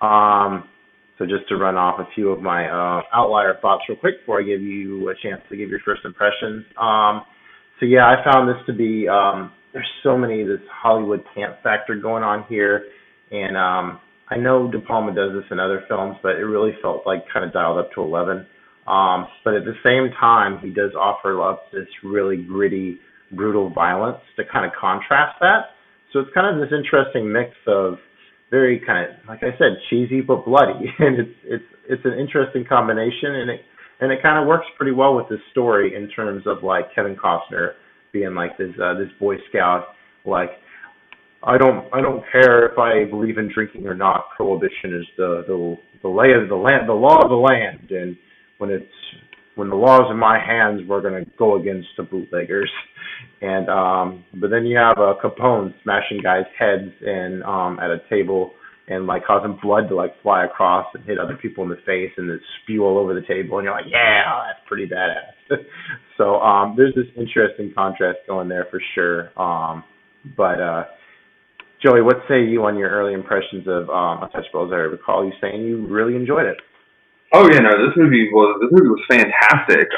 So just to run off a few of my outlier thoughts real quick before I give you a chance to give your first impressions. So yeah, I found this to be there's so many this Hollywood camp factor going on here, and I know De Palma does this in other films, but it really felt like kind of dialed up to 11. But at the same time, he does offer up this really gritty, brutal violence to kind of contrast that. So it's kind of this interesting mix of very kind of like I said, cheesy but bloody, and it's an interesting combination, and it kind of works pretty well with this story in terms of like Kevin Costner being like this Boy Scout, like I don't care if I believe in drinking or not. Prohibition is the lay of the land, the law of the land, and when it's when the law's in my hands, we're gonna go against the bootleggers. And but then you have Capone smashing guys' heads in at a table and like causing blood to like fly across and hit other people in the face and then spew all over the table, and you're like, yeah, that's pretty badass. So there's this interesting contrast going there for sure. But Joey, what say you on your early impressions of Untouchables? I recall you saying you really enjoyed it. Oh yeah, no, this movie was fantastic.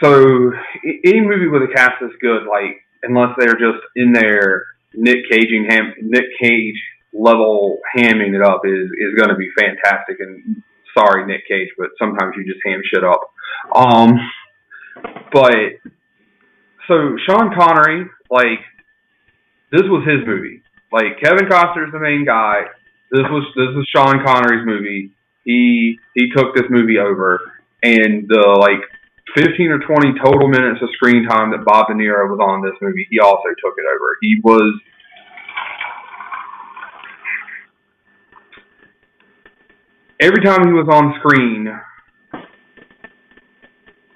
So any movie with a cast that's good, like unless they're just in there Nick Cage level hamming it up is going to be fantastic. And sorry, Nick Cage, but sometimes you just ham shit up. But so Sean Connery, like this was his movie. Like Kevin Costner's the main guy. This was Sean Connery's movie. He took this movie over, and the like 15 or 20 total minutes of screen time that Bob De Niro was on this movie, he also took it over. He was every time he was on screen,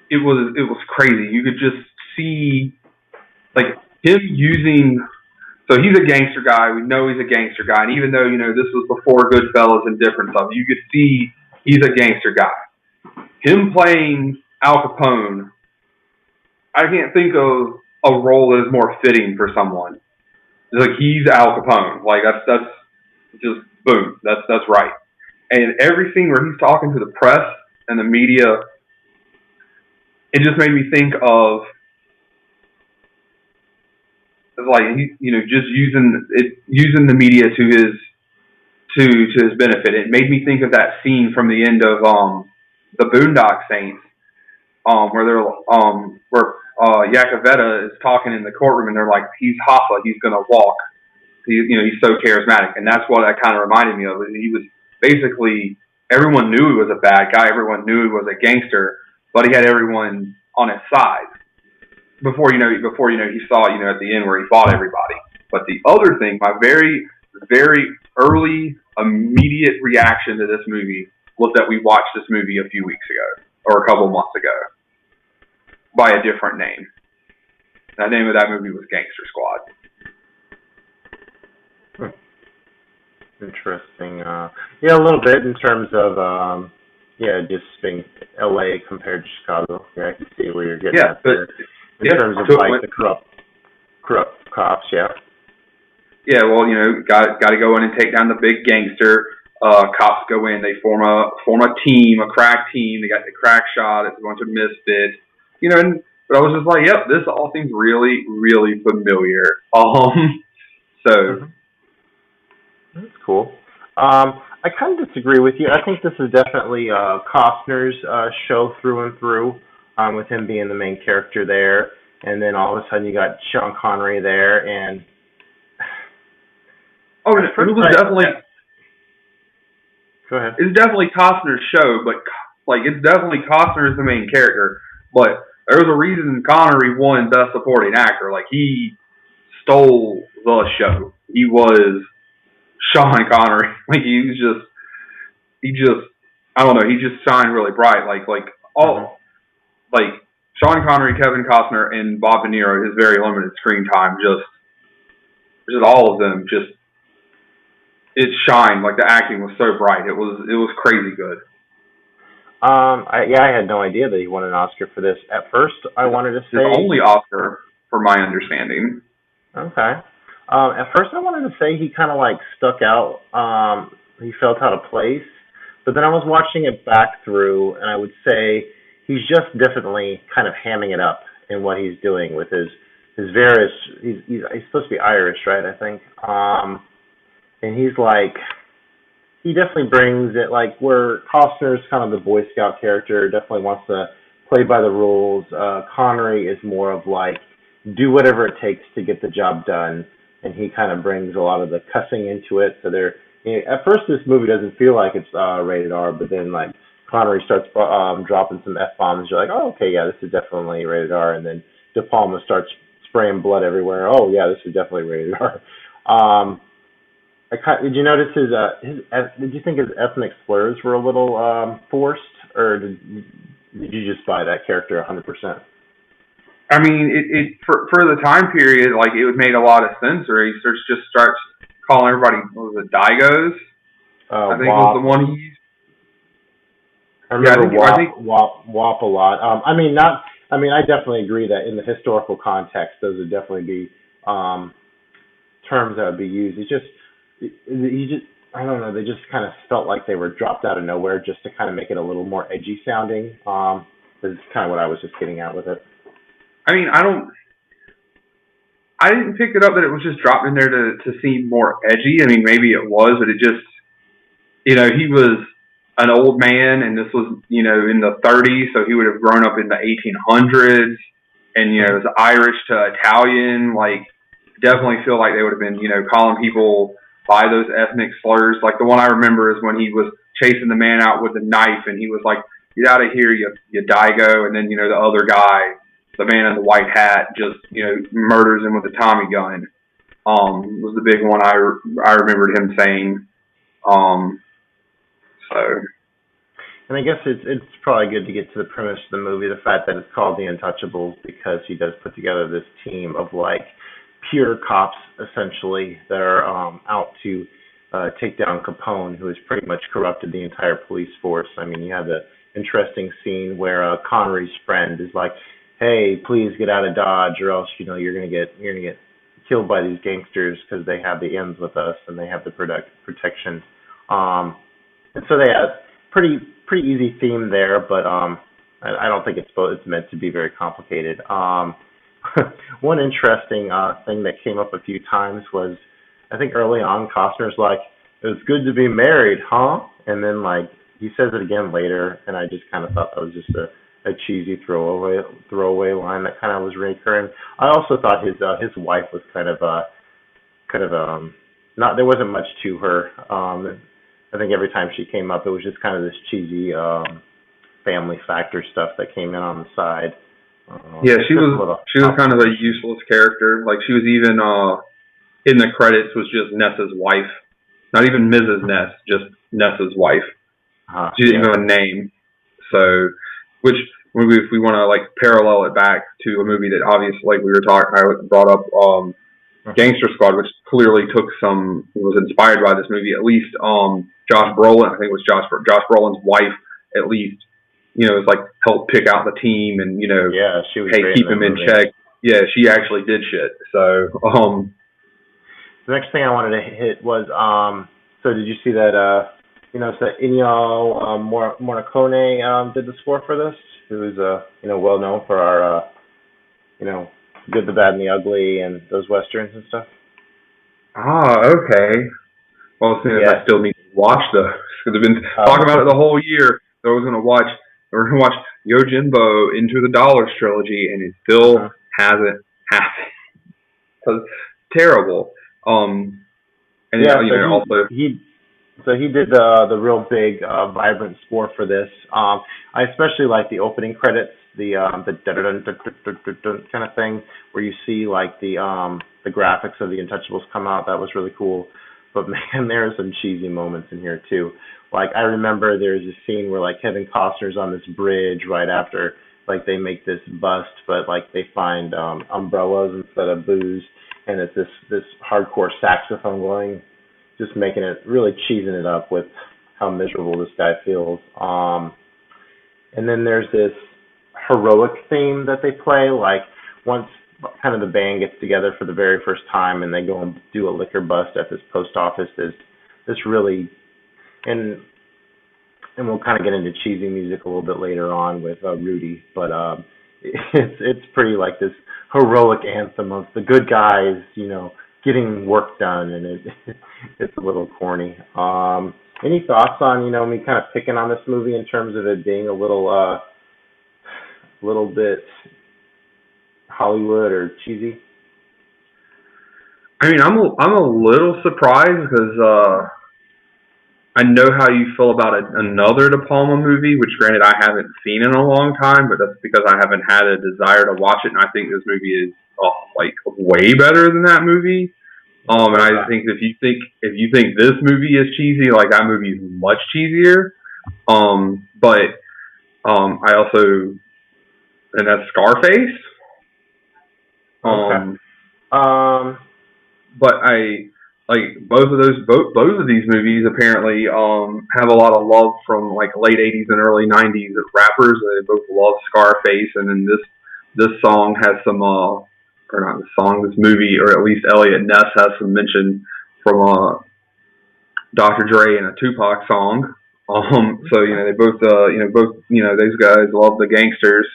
it was crazy. You could just see like him using. So he's a gangster guy. We know he's a gangster guy, and even though this was before Goodfellas and different stuff, you could see he's a gangster guy. Him playing Al Capone, I can't think of a role that is more fitting for someone. It's like he's Al Capone. Like that's just boom. That's right. And every scene where he's talking to the press and the media, it just made me think of like just using the media to his benefit. It made me think of that scene from the end of the Boondock Saints, where Yakavetta is talking in the courtroom, and they're like, he's Hoffa, he's gonna walk. He's so charismatic, and that's what that kind of reminded me of. He was basically everyone knew he was a bad guy, everyone knew he was a gangster, but he had everyone on his side. Before he saw at the end where he fought everybody. But the other thing, my very, very early, immediate reaction to this movie was that we watched this movie a few weeks ago or a couple months ago by a different name. The name of that movie was Gangster Squad. Interesting. Yeah, a little bit in terms of just being LA compared to Chicago. Yeah, I can see where you're getting at there. In terms of like the corrupt cops, yeah. Yeah, well, got to go in and take down the big gangster. Cops go in, they form a team, a crack team. They got the crack shot. It's a bunch of misfits, but I was just like, yep, this all seems really, really familiar. So that's cool. I kind of disagree with you. I think this is definitely Costner's show through and through. With him being the main character there, and then all of a sudden you got Sean Connery there, and it was definitely. Go ahead. It's definitely Costner's show, but like it's definitely Costner as the main character. But there was a reason Connery won Best Supporting Actor. Like he stole the show. He was Sean Connery. Like he just I don't know. He just shined really bright. Like all. Like Sean Connery, Kevin Costner, and Bob De Niro, his very limited screen time, just all of them, it shined. Like the acting was so bright, it was crazy good. I had no idea that he won an Oscar for this. At first, I wanted to say his only Oscar, for my understanding. Okay. At first, I wanted to say he kind of like stuck out. He felt out of place, but then I was watching it back through, and I would say he's just definitely kind of hamming it up in what he's doing with his various. He's supposed to be Irish, right? I think. And he's like he definitely brings it like where Costner's kind of the Boy Scout character, definitely wants to play by the rules. Connery is more of like do whatever it takes to get the job done, and he kind of brings a lot of the cussing into it. So they're at first this movie doesn't feel like it's rated R, but then like Connery starts dropping some f bombs. You're like, oh okay, yeah, this is definitely rated R, and then De Palma starts spraying blood everywhere. Oh yeah, this is definitely rated R. Um, did you notice did you think his ethnic slurs were a little forced, or did you just buy that character 100%? I mean, it for the time period, like it would made a lot of sense. Where he just starts calling everybody, what was it, Digos? I think was the WAP. one he used. I Yeah, remember I think WAP a lot. I mean, not. I mean, I definitely agree that in the historical context, those would definitely be um, terms that would be used. It's just, you just, I don't know. They just kind of felt like they were dropped out of nowhere just to kind of make it a little more edgy sounding. Is kind of what I was just getting at with it. I mean I didn't pick it up that it was just dropped in there to seem more edgy. I mean, maybe it was, but it just, he was an old man, and this was, in the 30s, so he would have grown up in the 1800s, and, it was Irish to Italian. Like, definitely feel like they would have been, calling people by those ethnic slurs. Like, the one I remember is when he was chasing the man out with the knife, and he was like, get out of here, you Digo, and then, the other guy, the man in the white hat, just murders him with a Tommy gun. Was the big one I remembered him saying. So. And I guess it's probably good to get to the premise of the movie, the fact that it's called The Untouchables, because he does put together this team of like pure cops essentially that are out to take down Capone, who has pretty much corrupted the entire police force. I mean, you have the interesting scene where Connery's friend is like, "Hey, please get out of Dodge, or else you're gonna get killed by these gangsters because they have the ends with us and they have the protection." And so they have pretty easy theme there, but I don't think it's meant to be very complicated. One interesting thing that came up a few times was I think early on Costner's like, "It's good to be married, huh?" And then like he says it again later, and I just kind of thought that was just a cheesy throwaway line that kind of was recurring. I also thought his wife was kind of not there wasn't much to her. I think every time she came up, it was just kind of this cheesy family factor stuff that came in on the side. Yeah, she was kind of a useless character. Like she was even in the credits was just Ness's wife, not even Mrs. Ness, just Ness's wife. She didn't have a name. So, which if we want to like parallel it back to a movie that obviously, like we were talking, I brought up Gangster Squad, which clearly was inspired by this movie. At least Josh Brolin, I think it was Josh Brolin's wife, at least, was like helped pick out the team and yeah, she was hey, great keep him in check. Yeah, she actually did shit. So the next thing I wanted to hit was so did you see that so Ennio Morricone did the score for this, who is well known for our Good, the Bad, and the Ugly and those westerns and stuff. Okay. Well, as soon as Yeah. I still need to watch those, because I've been talking about it the whole year. So we're gonna watch Yojimbo Into the Dollars trilogy, and it still hasn't happened. Because terrible. And yeah, also he did the real big vibrant score for this. I especially like the opening credits, the kind of thing where you see like the graphics of the Untouchables come out. That was really cool. But man, there are some cheesy moments in here too. Like I remember there's a scene where like Kevin Costner's on this bridge right after like they make this bust, but like they find umbrellas instead of booze, and it's this hardcore saxophone going, just making it really cheesing it up with how miserable this guy feels. And then there's this heroic theme that they play. Like once kind of the band gets together for the very first time and they go and do a liquor bust at this post office. There's this really and and we'll kind of get into cheesy music a little bit later on with Rudy, but it's pretty like this heroic anthem of the good guys, getting work done, and it's a little corny. Any thoughts on me kind of picking on this movie in terms of it being a little bit Hollywood or cheesy? I mean, I'm a little surprised because I know how you feel about another De Palma movie, which granted I haven't seen in a long time, but that's because I haven't had a desire to watch it, and I think this movie is like way better than that movie. And I think if you think this movie is cheesy, like that movie is much cheesier. But I also and that's Scarface. Okay. But I like both of these movies apparently have a lot of love from like late '80s and early '90s rappers. They both love Scarface, and then this song has some or not the song, this movie, or at least Elliot Ness has some mention from Dr. Dre and a Tupac song. So they both those guys love the gangsters.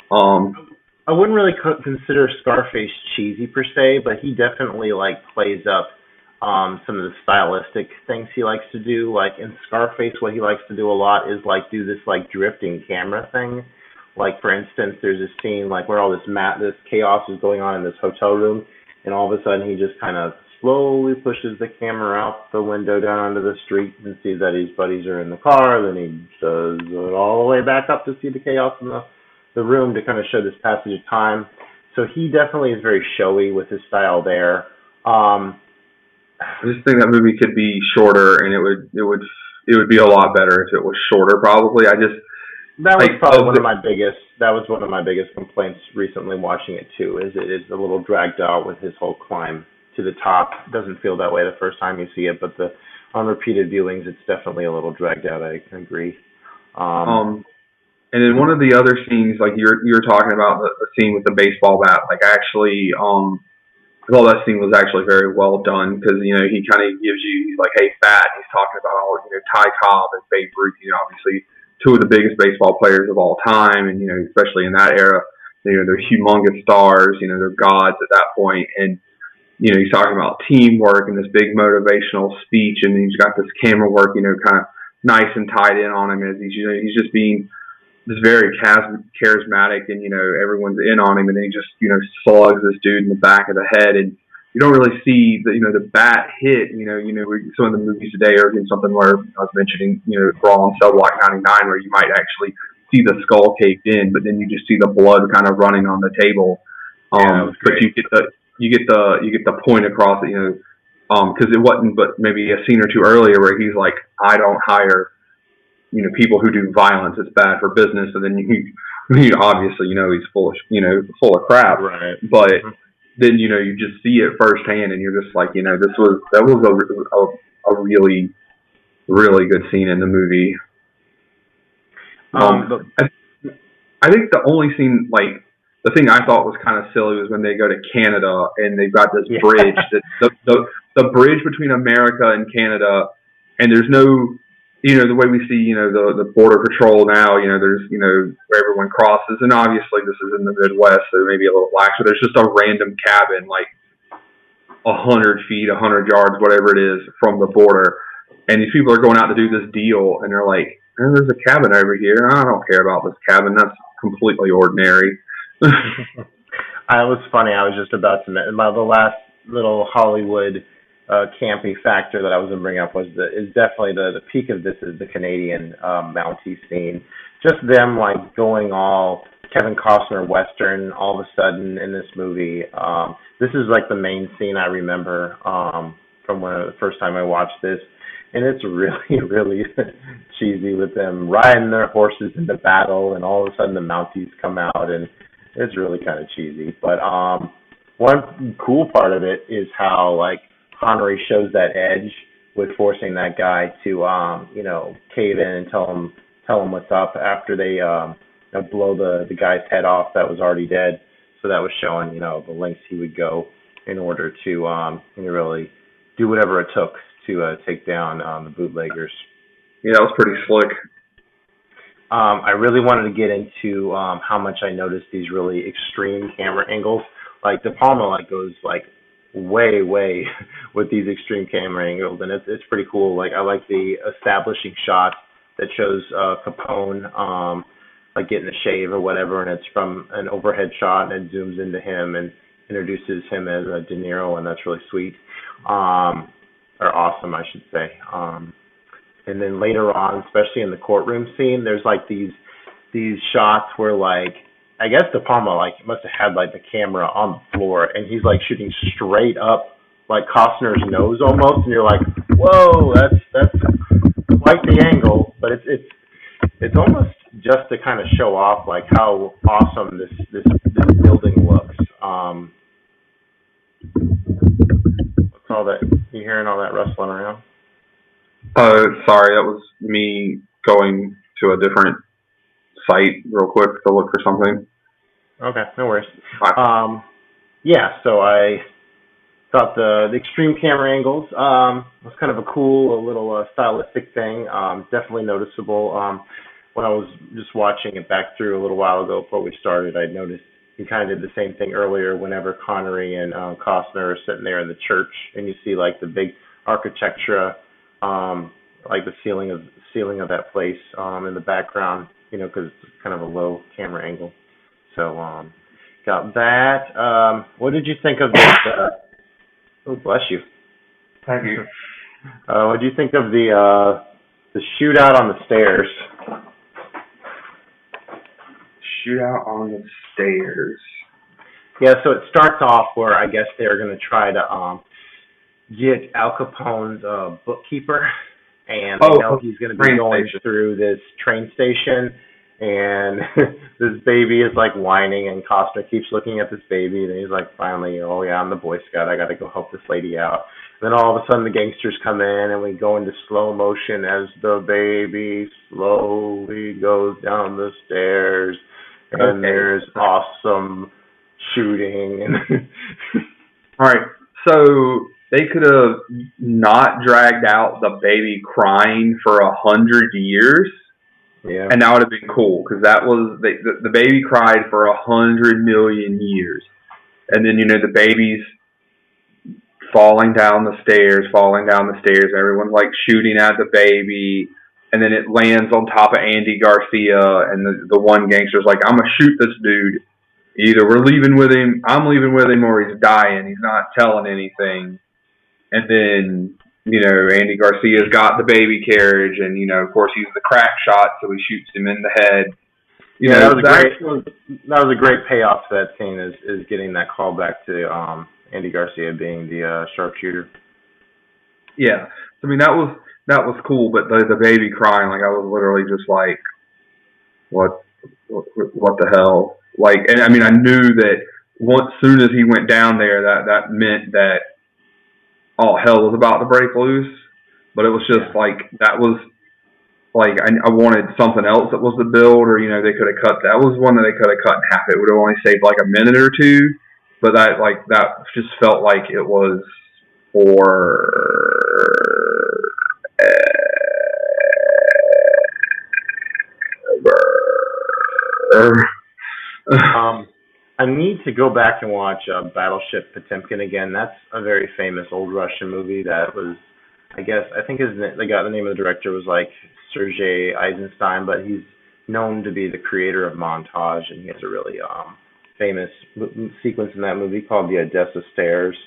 I wouldn't really consider Scarface cheesy per se, but he definitely like plays up some of the stylistic things he likes to do. Like in Scarface, what he likes to do a lot is like do this like drifting camera thing. Like for instance, there's a scene like where all this chaos is going on in this hotel room, and all of a sudden he just kind of slowly pushes the camera out the window down onto the street and sees that his buddies are in the car. Then he does it all the way back up to see the chaos in the room to kind of show this passage of time. So he definitely is very showy with his style there. I just think that movie could be shorter, and it would be a lot better if it was shorter. Probably, that was probably one of my biggest. That was one of my biggest complaints recently watching it too. Is it is a little dragged out with his whole climb to the top. It doesn't feel that way the first time you see it, but on repeated viewings, it's definitely a little dragged out. I can agree. And then one of the other scenes, like you're talking about the scene with the baseball bat, like actually, well, that scene was actually very well done because he kind of gives you, he's like, hey, fat. He's talking about all Ty Cobb and Babe Ruth, obviously two of the biggest baseball players of all time, and especially in that era, they're humongous stars, they're gods at that point, and he's talking about teamwork and this big motivational speech, and he's got this camera work, kind of nice and tied in on him as he's just being this very charismatic, and everyone's in on him, and then he just slugs this dude in the back of the head, and you don't really see the bat hit. Some of the movies today are in something where I was mentioning Brawl and Cell Block 99, where you might actually see the skull caved in, but then you just see the blood kind of running on the table. But you get the point across it, because it wasn't but maybe a scene or two earlier where he's like, I don't hire people who do violence. It's bad for business. And then you obviously he's full of crap. Right. But then you just see it firsthand, and you're just like that was a really really good scene in the movie. I think the only scene, like the thing I thought was kind of silly, was when they go to Canada and they've got this bridge the bridge between America and Canada, and there's no. The way we see, the border patrol now, there's, where everyone crosses, and obviously this is in the Midwest, so maybe a little lax, but there's just a random cabin, like 100 feet, 100 yards, whatever it is, from the border, and these people are going out to do this deal, and they're like, there's a cabin over here, I don't care about this cabin, that's completely ordinary. It was funny, I was just about to mention, the last little Hollywood campy factor that I was going to bring up is definitely the peak of this is the Canadian Mountie scene. Just them like going all Kevin Costner Western all of a sudden in this movie. This is like the main scene I remember from the first time I watched this. And it's really, really cheesy with them riding their horses into battle, and all of a sudden the Mounties come out, and it's really kind of cheesy. But one cool part of it is how like Connery shows that edge with forcing that guy to cave in and tell him what's up after they blow the guy's head off that was already dead. So that was showing, the lengths he would go in order to, really do whatever it took to take down the bootleggers. Yeah, that was pretty slick. I really wanted to get into how much I noticed these really extreme camera angles. Like De Palma, goes way, way with these extreme camera angles, and it's pretty cool. Like I like the establishing shot that shows Capone getting a shave or whatever, and it's from an overhead shot, and it zooms into him and introduces him as De Niro, and that's really sweet, or awesome, I should say. And then later on, especially in the courtroom scene, there's these shots where I guess De Palma must have had the camera on the floor, and he's shooting straight up Costner's nose almost, and you're like, whoa, that's quite the angle, but it's almost just to kind of show off how awesome this building looks. What's all that? You hearing all that rustling around? Sorry, that was me going to a different site real quick to look for something. Okay, no worries. Yeah, so I thought the extreme camera angles was kind of a little stylistic thing. Definitely noticeable. When I was just watching it back through a little while ago before we started, I noticed he kind of did the same thing earlier whenever Connery and Costner are sitting there in the church, and you see the big architecture, the ceiling of that place in the background, because it's kind of a low camera angle. So got that. What did you think of this? Oh, bless you. Thank you. What did you think of the shootout on the stairs? Shootout on the stairs. Yeah, so it starts off where I guess they're going to try to get Al Capone's bookkeeper, and they know he's going to be going through this train station, and this baby is whining, and Costner keeps looking at this baby, and he's finally, oh yeah, I'm the Boy Scout, I got to go help this lady out. And then all of a sudden the gangsters come in, and we go into slow motion as the baby slowly goes down the stairs, and there's awesome shooting. All right, so they could have not dragged out the baby crying for 100 years, yeah, and that would have been cool because that was the baby cried for 100 million years, and then the baby's falling down the stairs, everyone's shooting at the baby, and then it lands on top of Andy Garcia, and the one gangster's I'm gonna shoot this dude. Either we're leaving with him, I'm leaving with him, or he's dying. He's not telling anything. And then, Andy Garcia's got the baby carriage, and, of course, he's the crack shot, so he shoots him in the head. That was a great payoff to that scene, is getting that call back to Andy Garcia being the sharpshooter. Yeah. I mean, that was cool, but the baby crying, I was literally just what the hell? And I mean, I knew that soon as he went down there, that meant that all hell was about to break loose. But it was just that was I wanted something else that was the build, or they could have cut. That was one that they could have cut in half. It would have only saved a minute or two, but that just felt like it was for. I need to go back and watch Battleship Potemkin again. That's a very famous old Russian movie that was, I think the name of the director was Sergei Eisenstein, but he's known to be the creator of Montage, and he has a really famous sequence in that movie called the Odessa Stairs.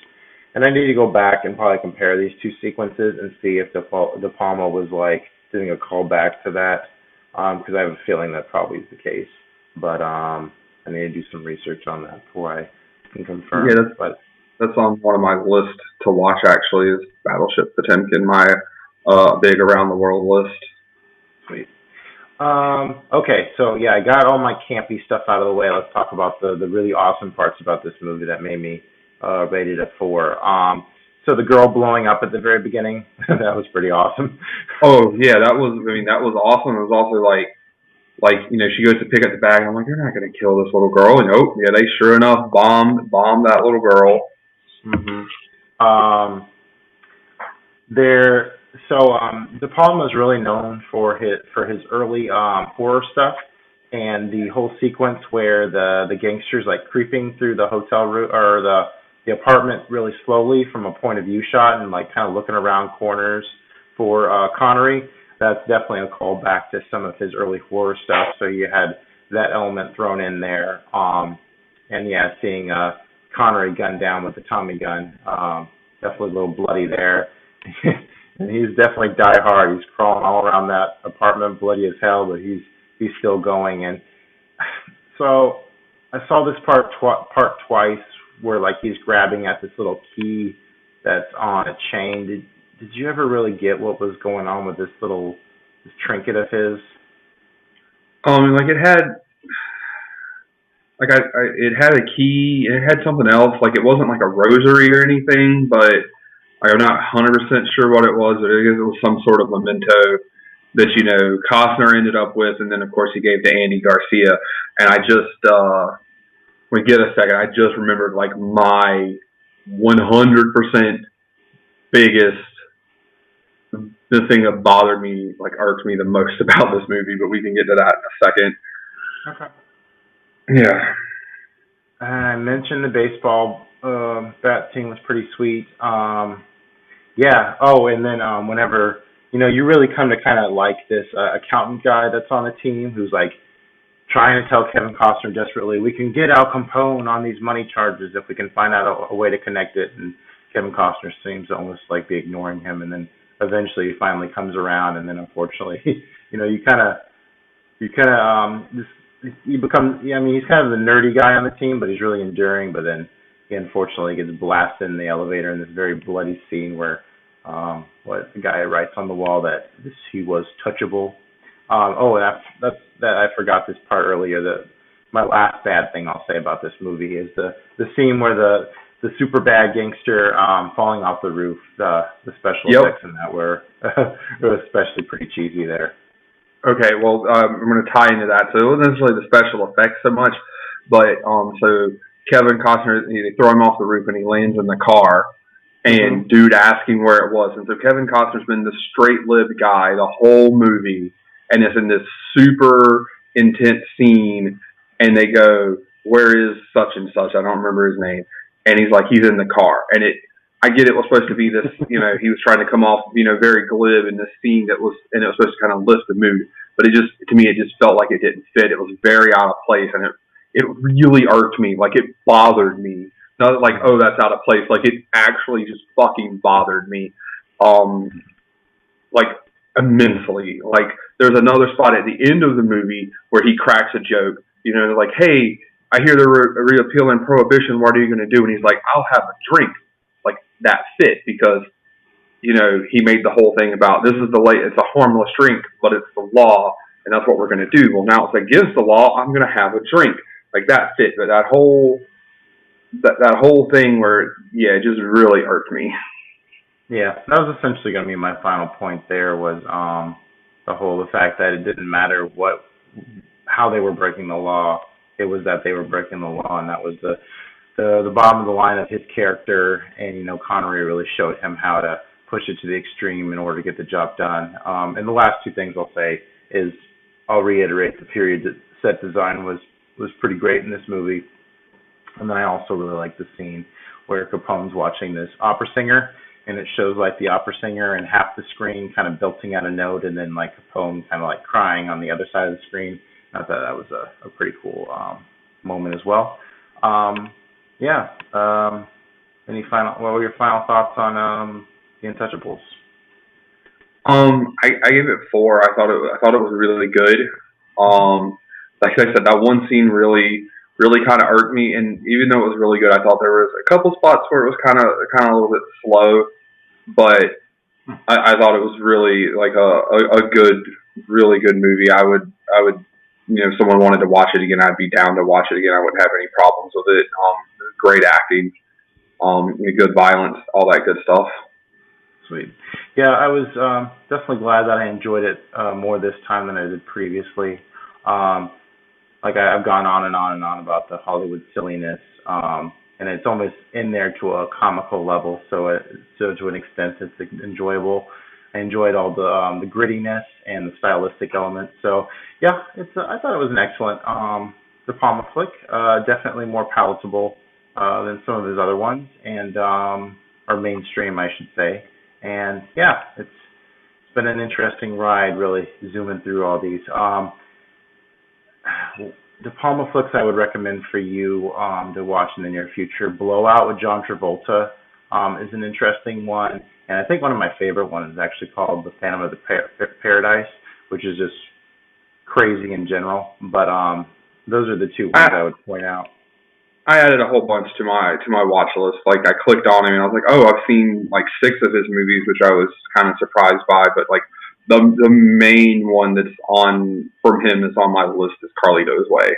And I need to go back and probably compare these two sequences and see if De Palma was doing a callback to that, because I have a feeling that probably is the case. But I need to do some research on that before I can confirm. Yeah, that's on one of my lists to watch, actually, is Battleship Potemkin, my big around the world list. Sweet. Okay, so yeah, I got all my campy stuff out of the way. Let's talk about the really awesome parts about this movie that made me rate it a 4. So the girl blowing up at the very beginning, that was pretty awesome. Oh yeah, that was awesome. It was also like, she goes to pick up the bag, and I'm like, they're not going to kill this little girl. And oh, yeah, they sure enough bombed that little girl. Hmm. There, De Palma is really known for his early horror stuff, and the whole sequence where the gangsters like creeping through the hotel room or the apartment really slowly from a point of view shot and like kind of looking around corners for Connery. That's definitely a callback to some of his early horror stuff. So you had that element thrown in there, and yeah, seeing Connery gunned down with the Tommy gun, definitely a little bloody there. And he's definitely die hard. He's crawling all around that apartment, bloody as hell, but he's still going. And so I saw this part twice, where like he's grabbing at this little key that's on a chain. Did you ever really get what was going on with this trinket of his? Like it had, like it had a key, and it had something else. Like it wasn't like a rosary or anything, but I'm not 100% sure what it was. But I guess it was some sort of memento that Costner ended up with, and then of course he gave to Andy Garcia. And I just, when we get a second, I just remembered like my 100% biggest, the thing that bothered me, like irked me the most about this movie. But we can get to that in a second. Okay. Yeah. I mentioned the baseball bat scene was pretty sweet. Yeah. Oh, and then whenever you really come to kind of like this accountant guy that's on the team who's like trying to tell Kevin Costner desperately, we can get Al Capone on these money charges if we can find out a way to connect it. And Kevin Costner seems to almost like be ignoring him, and then eventually he finally comes around, and then unfortunately, you kind of he becomes. Yeah, I mean, he's kind of the nerdy guy on the team, but he's really enduring. But then he unfortunately gets blasted in the elevator in this very bloody scene where what the guy writes on the wall that he was touchable. I forgot this part earlier. My last bad thing I'll say about this movie is the scene where the super bad gangster falling off the roof. The special effects in that were especially pretty cheesy there. Okay, well, I'm going to tie into that. So it wasn't necessarily the special effects so much, but so Kevin Costner, they throw him off the roof and he lands in the car, and dude asking where it was. And so Kevin Costner's been this straight-lived guy the whole movie, and it's in this super intense scene, and they go, where is such and such? I don't remember his name. And he's like, he's in the car. And I get it was supposed to be this, he was trying to come off, very glib in this scene and it was supposed to kind of lift the mood. But to me, it just felt like it didn't fit. It was very out of place, and it really irked me. Like, it bothered me. Not like, oh, that's out of place. Like, it actually just fucking bothered me. Like, immensely. Like, there's another spot at the end of the movie where he cracks a joke. Like, hey, I hear they're repealing prohibition. What are you going to do? And he's like, I'll have a drink. Like, that fit because, he made the whole thing about this is it's a harmless drink, but it's the law, and that's what we're going to do. Well, now it's against the law. I'm going to have a drink. Like, that fit. But that whole thing where, it just really irked me. Yeah, that was essentially going to be my final point there was the fact that it didn't matter how they were breaking the law. It was that they were breaking the law, and that was the bottom of the line of his character. And Connery really showed him how to push it to the extreme in order to get the job done. And the last two things I'll say is I'll reiterate the period set design was pretty great in this movie. And then I also really like the scene where Capone's watching this opera singer, and it shows like the opera singer and half the screen kind of belting out a note, and then like Capone kind of like crying on the other side of the screen. I thought that was a pretty cool moment as well. What were your final thoughts on the Untouchables? I gave it 4. I thought it was really good. Like I said, that one scene really kind of irked me, and even though it was really good, I thought there was a couple spots where it was kind of a little bit slow, but I thought it was really like a good, really good movie. I would if someone wanted to watch it again, I'd be down to watch it again. I wouldn't have any problems with it. Great acting, good violence, all that good stuff. Sweet. Yeah, I was definitely glad that I enjoyed it more this time than I did previously. Like I've gone on and on and on about the Hollywood silliness, and it's almost in there to a comical level. So to an extent, it's enjoyable. I enjoyed all the grittiness and the stylistic elements. So yeah, I thought it was an excellent De Palma flick. Definitely more palatable than some of his other ones, and or mainstream, I should say. And yeah, it's been an interesting ride, really zooming through all these. De Palma flicks I would recommend for you to watch in the near future. Blowout with John Travolta is an interesting one, and I think one of my favorite ones is actually called The Phantom of the Paradise, which is just crazy in general. But those are the two ones I would point out. I added a whole bunch to my watch list. Like I clicked on him and I was like, oh, I've seen like 6 of his movies, which I was kind of surprised by. But like the main one that's on from him that's on my list is Carlito's Way,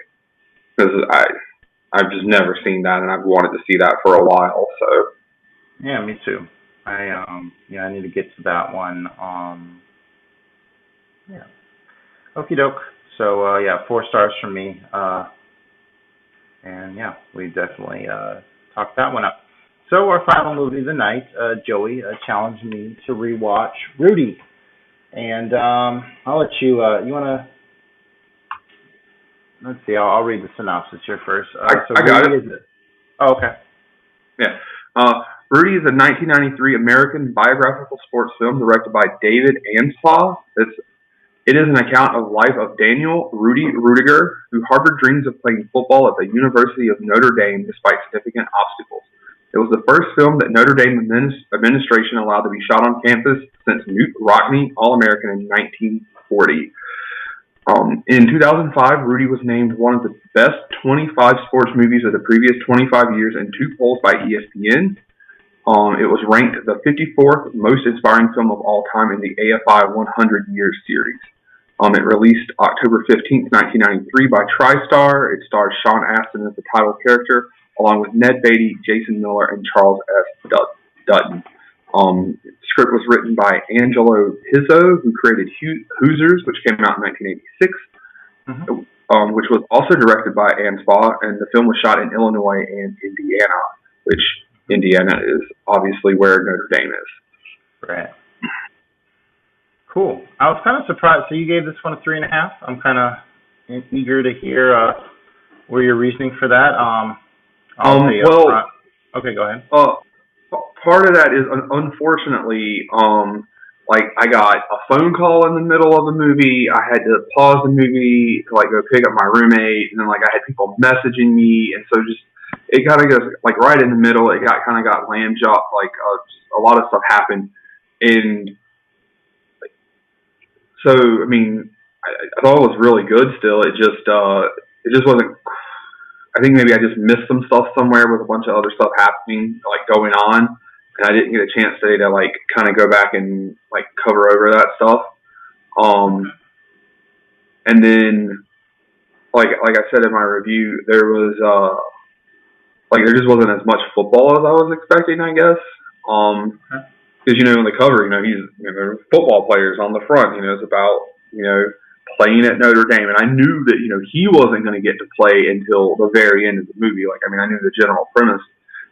because I've just never seen that and I've wanted to see that for a while. So yeah, me too. I need to get to that one. Yeah. Okie doke. So yeah, 4 stars from me. And yeah, we definitely talked that one up. So our final movie of the night, Joey challenged me to rewatch Rudy, and I'll let you. You want to? Let's see. I'll read the synopsis here first. I got it. Oh, okay. Yeah. Rudy is a 1993 American biographical sports film directed by David Anspaugh. It is an account of life of Daniel Rudy Rudiger, who harbored dreams of playing football at the University of Notre Dame despite significant obstacles. It was the first film that Notre Dame administration allowed to be shot on campus since Newt Rockne All-American in 1940. In 2005, Rudy was named one of the best 25 sports movies of the previous 25 years in 2 polls by ESPN. It was ranked the 54th most inspiring film of all time in the AFI 100 Years series. It released October 15th, 1993 by TriStar. It stars Sean Astin as the title character, along with Ned Beatty, Jason Miller, and Charles S. Dutton. The script was written by Angelo Pizzo, who created Hoosiers, which came out in 1986, which was also directed by Anspaugh, and the film was shot in Illinois and Indiana, which Indiana is obviously where Notre Dame is. Right. Cool. I was kind of surprised. So you gave this one a 3.5. I'm kind of eager to hear where your reasoning for that. Okay, go ahead. Part of that is unfortunately, like I got a phone call in the middle of the movie. I had to pause the movie to like go pick up my roommate, and then like I had people messaging me, and so just it kind of goes like right in the middle. It got lamb chopped. Like a lot of stuff happened, and so I mean, I thought it was really good. Still, it just wasn't. I think maybe I just missed some stuff somewhere with a bunch of other stuff happening, like going on, and I didn't get a chance today to like kind of go back and like cover over that stuff. And then, like I said in my review, there was there just wasn't as much football as I was expecting, I guess. Because in the cover, he's football players on the front. It's about playing at Notre Dame, and I knew that he wasn't going to get to play until the very end of the movie. Like, I knew the general premise,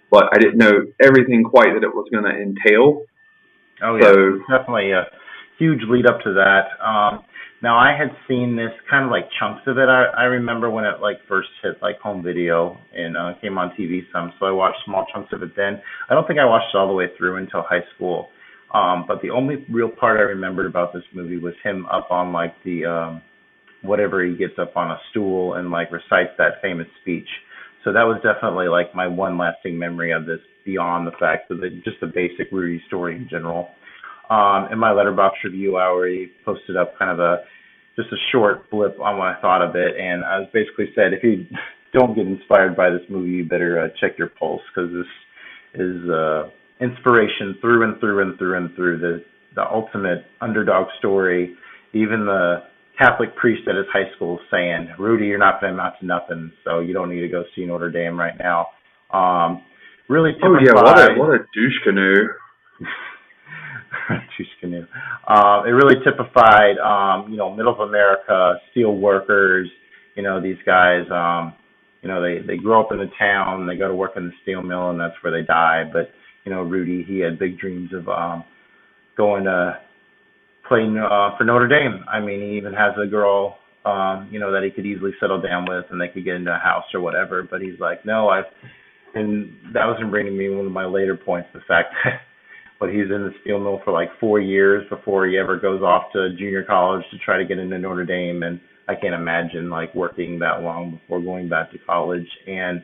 but I didn't know everything quite that it was going to entail. Oh yeah, so, definitely a huge lead up to that. Now I had seen this kind of like chunks of it. I remember when it like first hit like home video and came on TV some, so I watched small chunks of it then. I don't think I watched it all the way through until high school. But the only real part I remembered about this movie was him up on like the whatever he gets up on a stool and like recites that famous speech. So that was definitely like my one lasting memory of this, beyond the fact that just the basic Rudy story in general. In my Letterboxd review, I already posted up kind of just a short blip on what I thought of it, and I was basically said, if you don't get inspired by this movie, you better check your pulse, because this is inspiration through and through and through and through. The ultimate underdog story. Even the Catholic priest at his high school saying, "Rudy, you're not going to amount to nothing, so you don't need to go see Notre Dame right now." Really typified. Oh yeah, what a douche canoe. Canoe. It really typified, middle of America, steel workers. These guys. They grow up in the town. They go to work in the steel mill, and that's where they die. But Rudy, he had big dreams of going to play for Notre Dame. I mean, he even has a girl, that he could easily settle down with, and they could get into a house or whatever. But he's like, no, and that was bringing me one of my later points, the fact that but he's in the steel mill for like 4 years before he ever goes off to junior college to try to get into Notre Dame. And I can't imagine like working that long before going back to college. And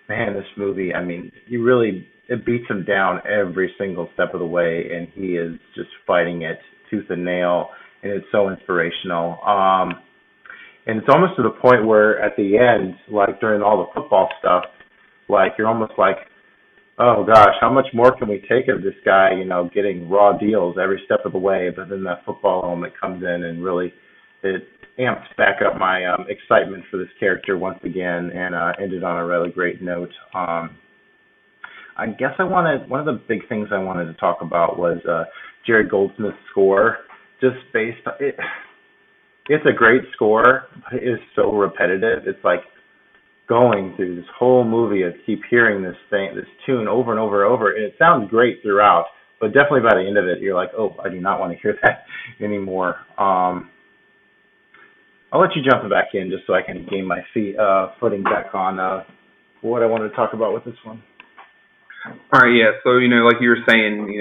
man, this movie, I mean, it beats him down every single step of the way, and he is just fighting it tooth and nail, and it's so inspirational. And it's almost to the point where at the end, like during all the football stuff, like you're almost like, oh gosh, how much more can we take of this guy, getting raw deals every step of the way? But then that football element comes in and really it amps back up my excitement for this character once again, and ended on a really great note. I guess one of the big things I wanted to talk about was Jerry Goldsmith's score. Just based on it, it's a great score, but it is so repetitive. It's like going through this whole movie of keep hearing this tune over and over and over, and it sounds great throughout, but definitely by the end of it, you're like, oh, I do not want to hear that anymore. I'll let you jump back in just so I can gain my footing back on what I wanted to talk about with this one. All right, yeah. So like you were saying,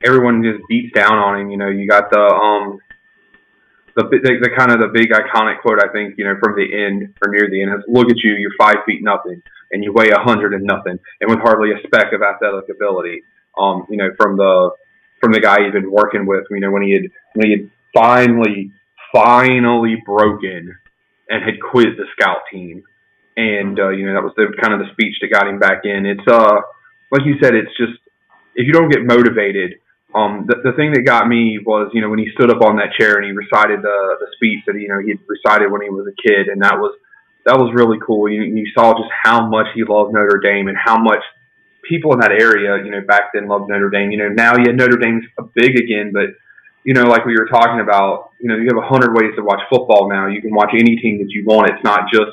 everyone just beats down on him. You got the kind of the big iconic quote, I think, from the end or near the end is, "Look at you, you're 5 feet nothing, and you weigh 100 and nothing, and with hardly a speck of athletic ability." From the guy he'd been working with, when he had finally broken and had quit the scout team, and that was the kind of the speech that got him back in. It's like you said, it's just if you don't get motivated. The thing that got me was, when he stood up on that chair and he recited the speech that he had recited when he was a kid, and that was really cool. You saw just how much he loved Notre Dame and how much people in that area, back then loved Notre Dame. Now Notre Dame's big again, but like we were talking about, you have 100 ways to watch football now. You can watch any team that you want. It's not just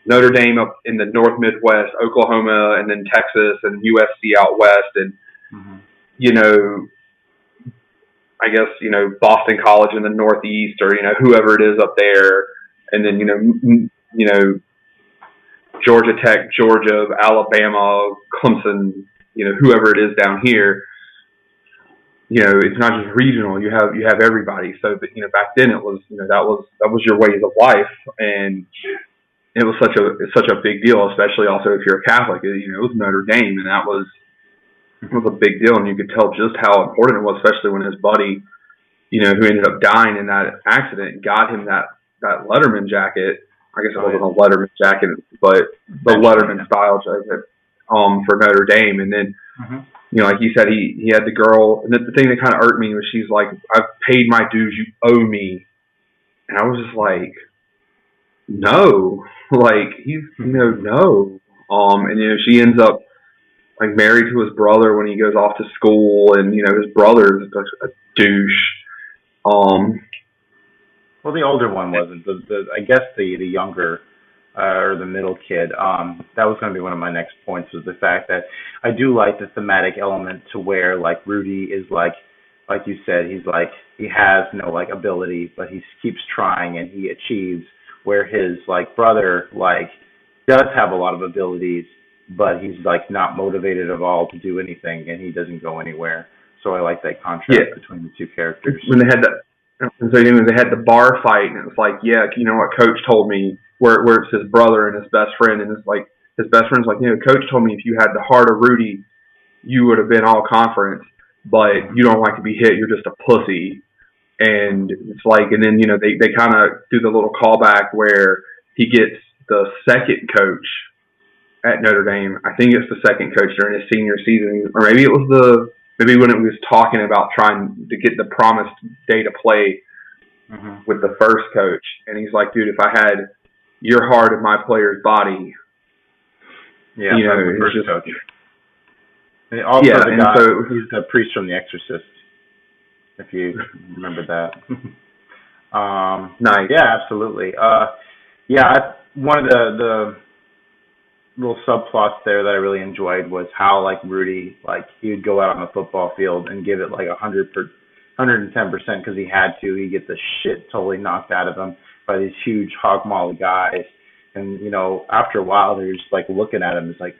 Notre Dame up in the North Midwest, Oklahoma, and then Texas, and USC out west, and I guess, Boston College in the Northeast, or, whoever it is up there. And then, Georgia Tech, Georgia, Alabama, Clemson, whoever it is down here. It's not just regional. You have everybody. So, but, back then it was, that was your ways of life. And it was such a big deal, especially also if you're a Catholic. It was Notre Dame, and that was a big deal, and you could tell just how important it was, especially when his buddy, who ended up dying in that accident, got him that Letterman jacket. I guess it wasn't a Letterman jacket, but the Letterman style jacket for Notre Dame. And then, like you said, he had the girl, and the thing that kind of irked me was she's like, "I've paid my dues, you owe me," and I was just like, "No, like he's no," and she ends up like married to his brother when he goes off to school, and his brother is a douche. Well, the older one wasn't. I guess the younger or the middle kid. That was going to be one of my next points, was the fact that I do like the thematic element to where like Rudy is like you said, he's like he has no like ability, but he keeps trying and he achieves. Where his like brother like does have a lot of abilities, but he's like not motivated at all to do anything, and he doesn't go anywhere. So I like that contrast between the two characters. When they had the bar fight, and it was like, yeah, what Coach told me, where it's his brother and his best friend, and it's like his best friend's like, Coach told me if you had the heart of Rudy, you would have been all conference, but you don't like to be hit. You're just a pussy. And it's like, and then they kind of do the little callback where he gets the second coach at Notre Dame. I think it's the second coach during his senior season, or maybe it was maybe when it was talking about trying to get the promised day to play with the first coach. And he's like, dude, if I had your heart in my player's body, the first coach. And also the guy, he's the priest from The Exorcist. if you remember that. Nice. Yeah, absolutely. Yeah, one of the little subplots there that I really enjoyed was how like Rudy, like he would go out on the football field and give it like 110% because he had to. He'd get the shit totally knocked out of him by these huge hog molly guys. And after a while, they're just like looking at him. It's like,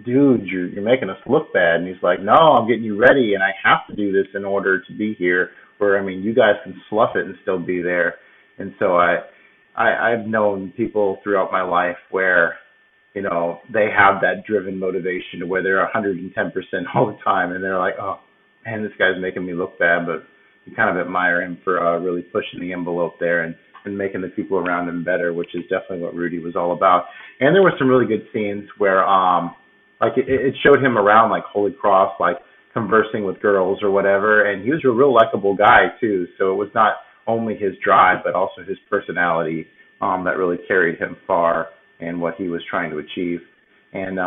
dude, you're making us look bad. And he's like, no, I'm getting you ready, and I have to do this in order to be here. Where I mean, you guys can slough it and still be there. And so I've known people throughout my life where they have that driven motivation to where they're 110% all the time, and they're like, oh man, this guy's making me look bad, but you kind of admire him for really pushing the envelope there and making the people around him better, which is definitely what Rudy was all about. And there were some really good scenes where, like it showed him around like Holy Cross, like conversing with girls or whatever, and he was a real likable guy too. So it was not only his drive, but also his personality that really carried him far and what he was trying to achieve. And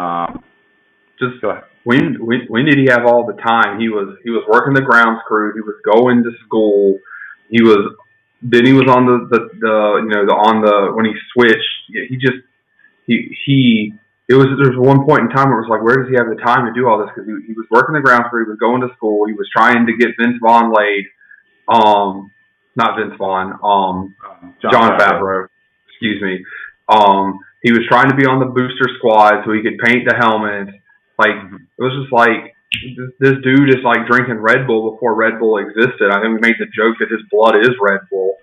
just go ahead. When did he have all the time? He was working the grounds crew. He was going to school. He was on the when he switched. There was one point in time where it was like, where does he have the time to do all this? Because he was working the grounds crew. He was going to school. He was trying to get Vince Vaughn laid. Not Vince Vaughn. John Favreau. Excuse me. He was trying to be on the booster squad so he could paint the helmet. Like, it was just like, this dude is like drinking Red Bull before Red Bull existed. I think we made the joke that his blood is Red Bull.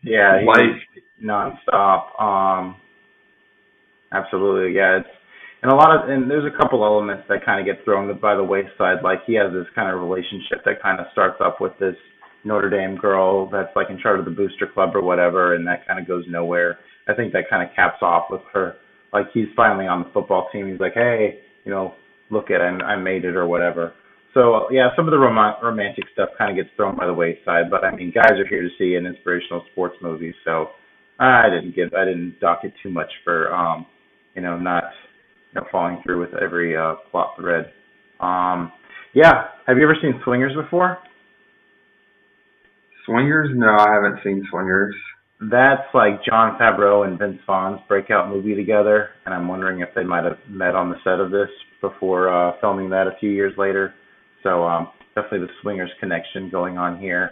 Yeah, like nonstop. Absolutely, yeah. And there's a couple elements that kind of get thrown by the wayside. Like he has this kind of relationship that kind of starts up with this Notre Dame girl that's like in charge of the booster club or whatever, and that kind of goes nowhere. I think that kind of caps off with her. Like he's finally on the football team. He's like, hey, look at it, I made it or whatever. So yeah, some of the romantic stuff kind of gets thrown by the wayside. But I mean, guys are here to see an inspirational sports movie, so I didn't dock it too much for not following through with every plot thread. Yeah, have you ever seen Swingers before? Swingers? No, I haven't seen Swingers. That's like Jon Favreau and Vince Vaughn's breakout movie together, and I'm wondering if they might have met on the set of this before filming that a few years later. So definitely the Swingers connection going on here.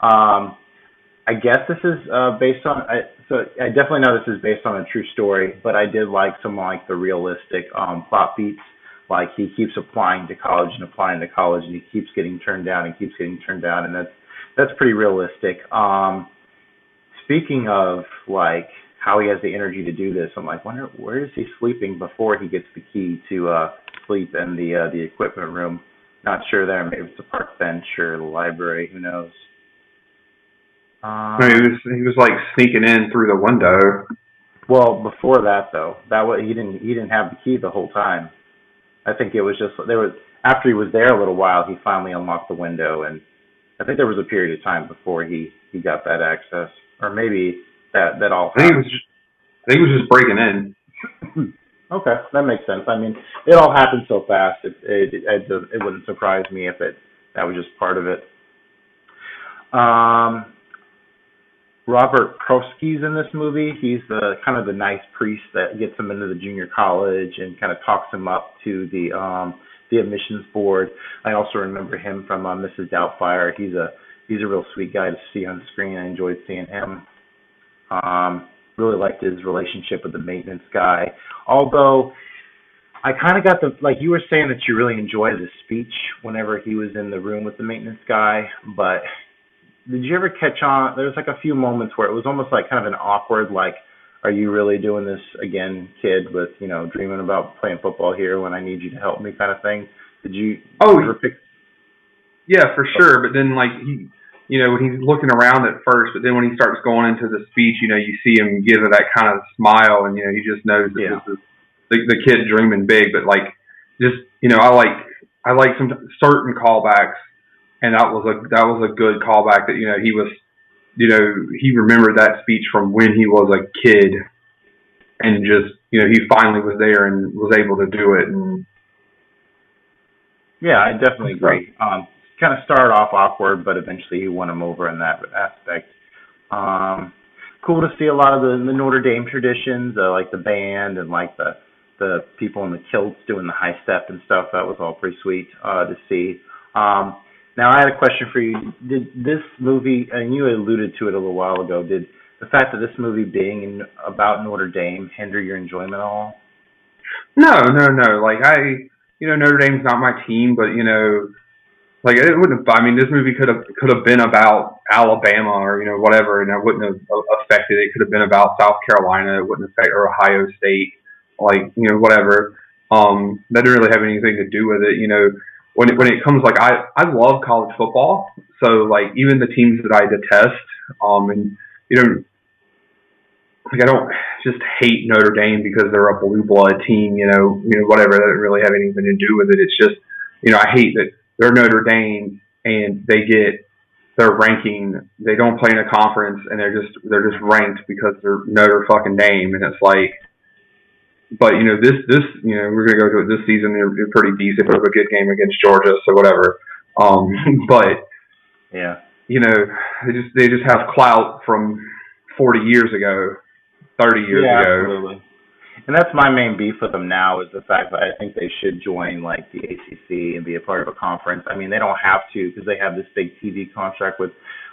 I guess this is based on. So I definitely know this is based on a true story, but I did like some like the realistic plot beats. Like he keeps applying to college, and he keeps getting turned down and that's pretty realistic. Speaking of like how he has the energy to do this, I'm like, wonder where is he sleeping before he gets the key to sleep in the equipment room. Not sure there. Maybe it's a park bench or the library. Who knows? He was like sneaking in through the window. Well, before that though, he didn't have the key the whole time. I think it was just after he was there a little while, he finally unlocked the window, and I think there was a period of time before he got that access, or maybe that all. I think he was just breaking in. Okay, that makes sense. I mean, it all happened so fast. It wouldn't surprise me if that was just part of it. Robert Prosky's in this movie. He's the kind of the nice priest that gets him into the junior college and kind of talks him up to the admissions board. I also remember him from Mrs. Doubtfire. He's a real sweet guy to see on screen. I enjoyed seeing him. Really liked his relationship with the maintenance guy. Although I kind of got like you were saying that you really enjoyed the speech whenever he was in the room with the maintenance guy, but did you ever catch on? There was like a few moments where it was almost like kind of an awkward, like, are you really doing this again, kid, with, dreaming about playing football here when I need you to help me kind of thing? Did you ever pick? Yeah, for sure. But then, like, when he's looking around at first, but then when he starts going into the speech, you see him give it that kind of smile, and, he just knows that this is the kid dreaming big. But, like, just, I like some certain callbacks. And that was a good callback that he was, he remembered that speech from when he was a kid, and just he finally was there and was able to do it. And yeah, I definitely agree. kind of started off awkward, but eventually he won him over in that aspect. Um, cool to see a lot of the Notre Dame traditions, like the band and like the people in the kilts doing the high step and stuff. That was all pretty sweet to see. Um, Now I had a question for you. Did this movie, and you alluded to it a little while ago, did the fact that this movie being about Notre Dame hinder your enjoyment at all? No, no, no. Like Notre Dame's not my team, but like it wouldn't have. I mean, this movie could have been about Alabama or whatever, and it wouldn't have affected. It could have been about South Carolina. It wouldn't affect or Ohio State, like whatever. That didn't really have anything to do with it. When it comes like I love college football, so like even the teams that I detest, and you know like I don't just hate Notre Dame because they're a blue blood team, whatever. That doesn't really have anything to do with it. It's just, I hate that they're Notre Dame and they get their ranking. They don't play in a conference and they're just ranked because they're Notre fucking Dame, and it's like. But this we're gonna go to it this season. They're pretty decent. Put up a good game against Georgia, so whatever. But Yeah. They just have clout from 40 years ago, 30 years Yeah, ago. absolutely. And that's my main beef with them now is the fact that I think they should join like the ACC and be a part of a conference. I mean, they don't have to because they have this big TV contract with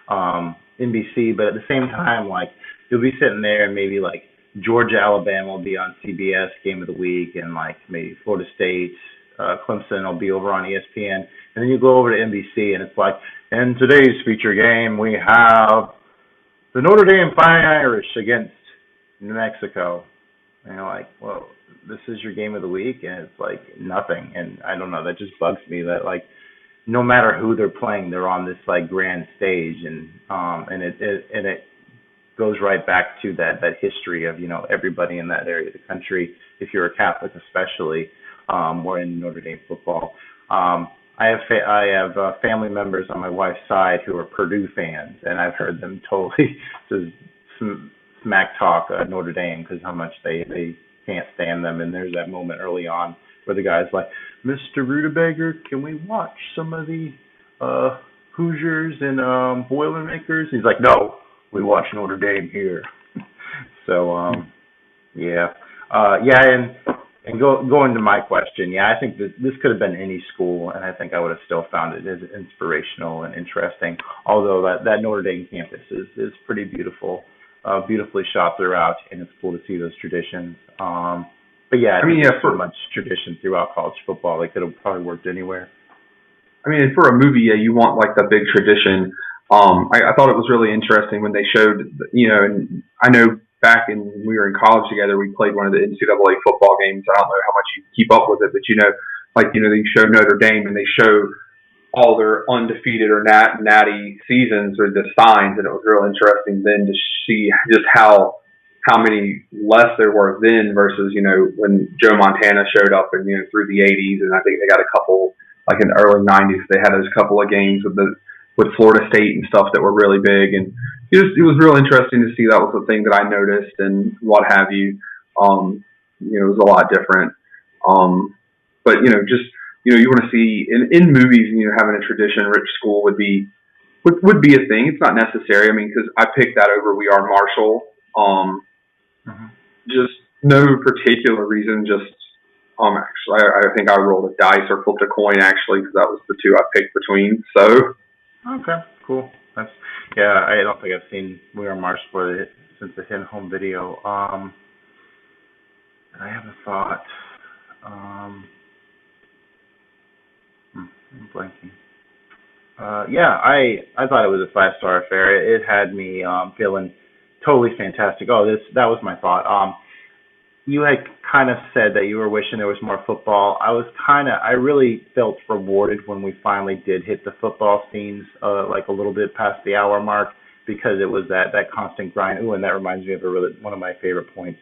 NBC, but at the same time, like you'll be sitting there and maybe like Georgia, Alabama will be on CBS Game of the Week, and like maybe Florida State, Clemson will be over on ESPN, and then you go over to NBC and it's like, in today's feature game we have the Notre Dame Fighting Irish against New Mexico. And you're like, well, this is your game of the week, and it's like nothing. And I don't know, that just bugs me that like no matter who they're playing, they're on this like grand stage, and it goes right back to that history of everybody in that area of the country. If you're a Catholic, especially, we're in Notre Dame football. I have family members on my wife's side who are Purdue fans, and I've heard them totally just smack talk Notre Dame because how much they can't stand them. And there's that moment early on where the guy's like, "Mr. Rutabaga, can we watch some of the Hoosiers and Boilermakers?" He's like, "No, we watch Notre Dame here." So yeah, going to my question, yeah, I think this could have been any school, and I think I would have still found it as inspirational and interesting. Although that Notre Dame campus is pretty beautiful, beautifully shot throughout, and it's cool to see those traditions. But yeah, I think there's so much tradition throughout college football. They could have probably worked anywhere. I mean, for a movie, yeah, you want like the big tradition. I thought it was really interesting when they showed, and I know back when we were in college together, we played one of the NCAA football games. I don't know how much you keep up with it, but they show Notre Dame and they show all their undefeated or natty seasons or the signs, and it was real interesting then to see just how many less there were then versus when Joe Montana showed up and through the 80s, and I think they got a couple like in the early 90s they had those couple of games with Florida State and stuff that were really big, and it was real interesting to see. That was the thing that I noticed and what have you. It was a lot different. But you want to see in movies, having a tradition-rich school would be a thing. It's not necessary. I mean, because I picked that over We Are Marshall. Just no particular reason. Just actually, I think I rolled a dice or flipped a coin actually because that was the two I picked between. So. Okay, cool. I don't think I've seen We Are Marshall since the hit home video. I have a thought. I'm blanking. I thought it was a 5-star affair. It had me feeling totally fantastic. Oh, that was my thought. You had kind of said that you were wishing there was more football. I really felt rewarded when we finally did hit the football scenes, like a little bit past the hour mark, because it was that constant grind. Ooh, and that reminds me of one of my favorite points.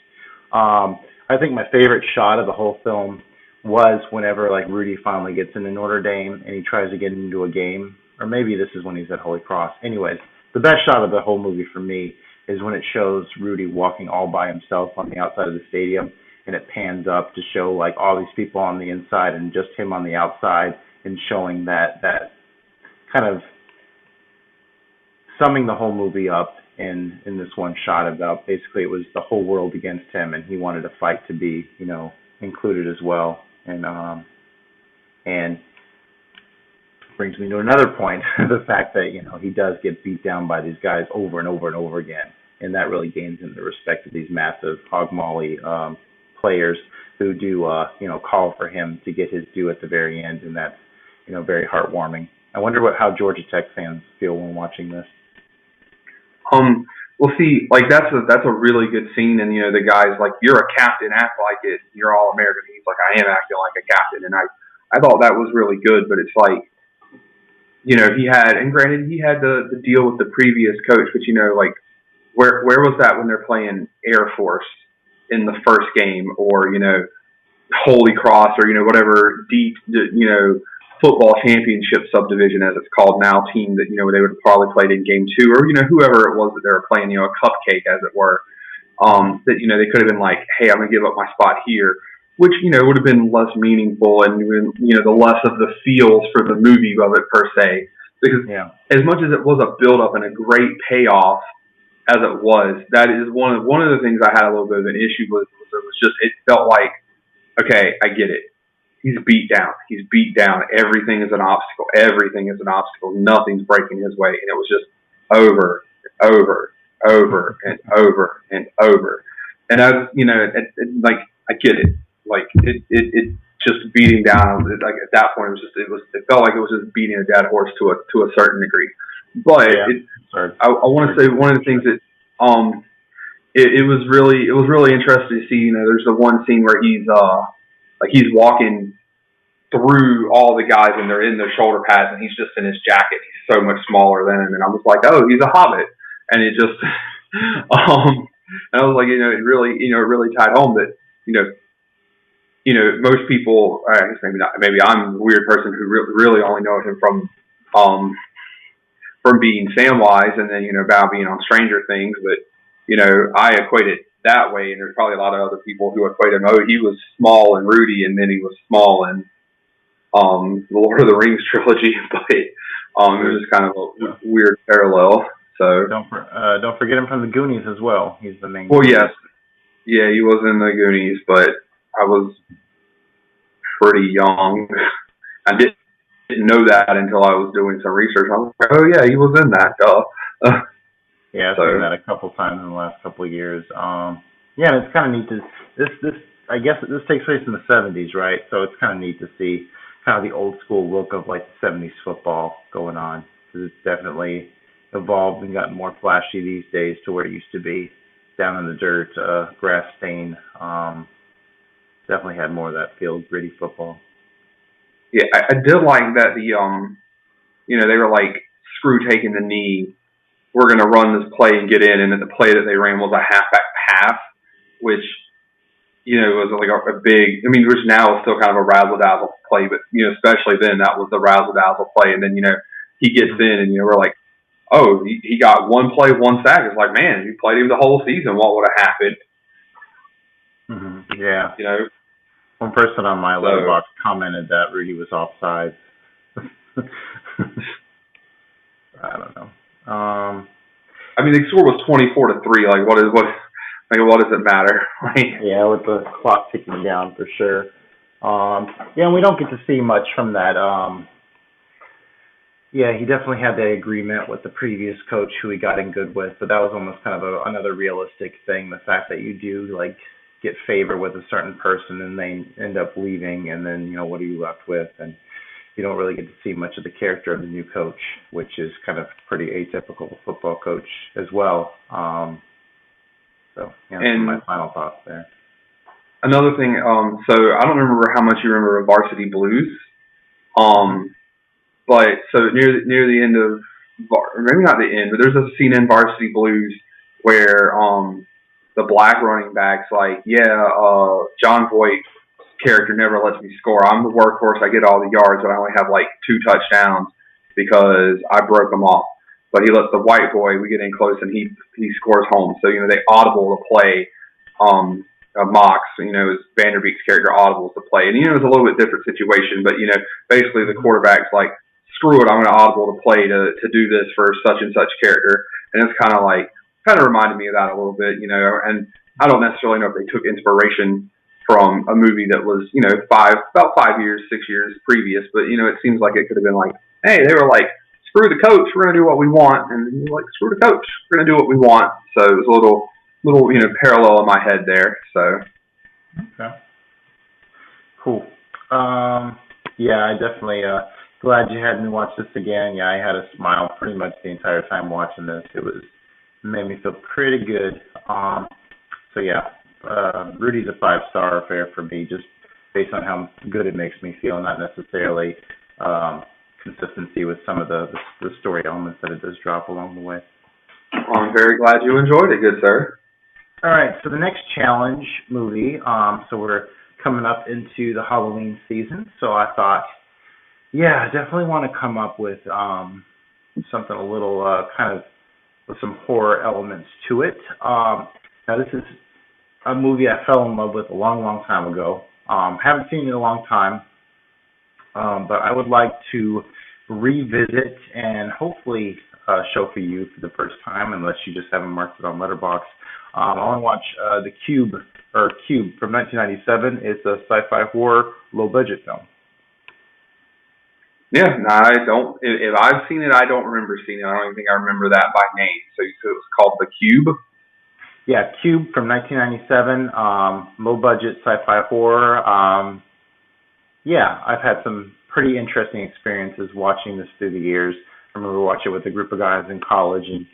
I think my favorite shot of the whole film was whenever like Rudy finally gets into Notre Dame and he tries to get into a game, or maybe this is when he's at Holy Cross. Anyways, the best shot of the whole movie for me is when it shows Rudy walking all by himself on the outside of the stadium, and it pans up to show like all these people on the inside and just him on the outside, and showing that kind of summing the whole movie up in this one shot about basically it was the whole world against him, and he wanted to fight to be, included as well. And brings me to another point, the fact that, he does get beat down by these guys over and over and over again. And that really gains him the respect of these massive hog molly players who do, call for him to get his due at the very end. And that's, very heartwarming. I wonder how Georgia Tech fans feel when watching this. Well, see, like that's a really good scene, and the guy's like, "You're a captain, act like it. You're all American." He's like, "I am acting like a captain," and I thought that was really good. But it's like, he had, and granted, he had the deal with the previous coach, but like, where was that when they're playing Air Force in the first game, or Holy Cross, or whatever deep football championship subdivision, as it's called now, team that, they would have probably played in game 2, or, whoever it was that they were playing, a cupcake, as it were, that, they could have been like, hey, I'm going to give up my spot here, which, would have been less meaningful and, the less of the feels for the movie of it per se, because as much as it was a build-up and a great payoff as it was, that is one of the things I had a little bit of an issue with, it felt like, okay, I get it. He's beat down. Everything is an obstacle. Nothing's breaking his way. And it was just over, and over, and over, and over. And I was, I get it. Like, it just beating down. Like, at that point, it felt like it was just beating a dead horse to a certain degree. But I want to say one of the things that, it was really interesting to see. There's the one scene where he's walking through all the guys and they're in their shoulder pads and he's just in his jacket. He's so much smaller than him. And I was like, oh, he's a hobbit. And it just, and I was like, it really tied home that, most people, I guess maybe not, maybe I'm a weird person who really only knows him from being Samwise and then, about being on Stranger Things. But, I equate it that way, and there's probably a lot of other people who equate him. Oh, he was small and Rudy, and then he was small and the Lord of the Rings trilogy, but it was just kind of a weird parallel. So don't forget him from the Goonies as well. He's the main. Well, yes, yeah, he was in the Goonies, but I was pretty young. I didn't know that until I was doing some research. I was like, oh yeah, he was in that. Yeah, I've seen that a couple times in the last couple of years. Yeah, and it's kind of neat to this. I guess this takes place in the 70s, right? So it's kind of neat to see kind of the old school look of like the 70s football going on, because it's definitely evolved and gotten more flashy these days to where it used to be down in the dirt, grass stain. Definitely had more of that field gritty football. Yeah, I did like that they were like, screw taking the knee. We're going to run this play and get in, and then the play that they ran was a halfback pass, which, was like a big, which now is still kind of a razzle-dazzle play, but, especially then that was the razzle-dazzle play, and then, he gets in, and, we're like, oh, he got one play, one sack. It's like, man, you played him the whole season. What would have happened? Mm-hmm. Yeah. One person on my letterbox commented that Rudy was offside. I don't know. The score was 24-3. Like, what does it matter? Yeah, with the clock ticking down for sure. And we don't get to see much from that. Yeah, he definitely had the agreement with the previous coach who he got in good with, but that was almost kind of another realistic thing. The fact that you do like get favor with a certain person and they end up leaving, and then what are you left with? And you don't really get to see much of the character of the new coach, which is kind of pretty atypical football coach as well. And my final thoughts there. Another thing, so I don't remember how much you remember of Varsity Blues, but so near the end of, or maybe not the end, but there's a scene in Varsity Blues where the black running back's like, John Voight's character never lets me score. I'm the workhorse. I get all the yards, but I only have like 2 touchdowns because I broke them off. But he lets the white boy, we get in close, and he scores home. So, they audible to play Mox, is Vanderbeek's character audibles to play. And, it was a little bit different situation, but, basically the quarterback's like, screw it, I'm going to audible to play to do this for such and such character. And it's kind of reminded me of that a little bit, and I don't necessarily know if they took inspiration from a movie that was, about 5 years, 6 years previous, but, it seems like it could have been like, hey, they were like, screw the coach, we're going to do what we want. And you're like, screw the coach, we're going to do what we want. So it was a little, parallel in my head there. So. Okay. Cool. Yeah, I definitely, glad you had me watch this again. Yeah, I had a smile pretty much the entire time watching this. It made me feel pretty good. So yeah, Rudy's a 5-star affair for me, just based on how good it makes me feel, not necessarily consistency with some of the story elements that it does drop along the way. Well, I'm very glad you enjoyed it, good sir. All right, so the next challenge movie, so we're coming up into the Halloween season, so I thought, yeah, I definitely want to come up with something a little kind of with some horror elements to it. Now, this is a movie I fell in love with a long, long time ago. Haven't seen it in a long time, but I would like to revisit and hopefully show for you for the first time, unless you just haven't marked it on Letterboxd. I want to watch The Cube from 1997. It's a sci-fi horror, low-budget film. Yeah, no, I don't. If I've seen it, I don't remember seeing it. I don't even think I remember that by name. So you said it was called The Cube? Yeah, Cube from 1997, low-budget sci-fi horror. Yeah, I've had some pretty interesting experiences watching this through the years. I remember watching it with a group of guys in college and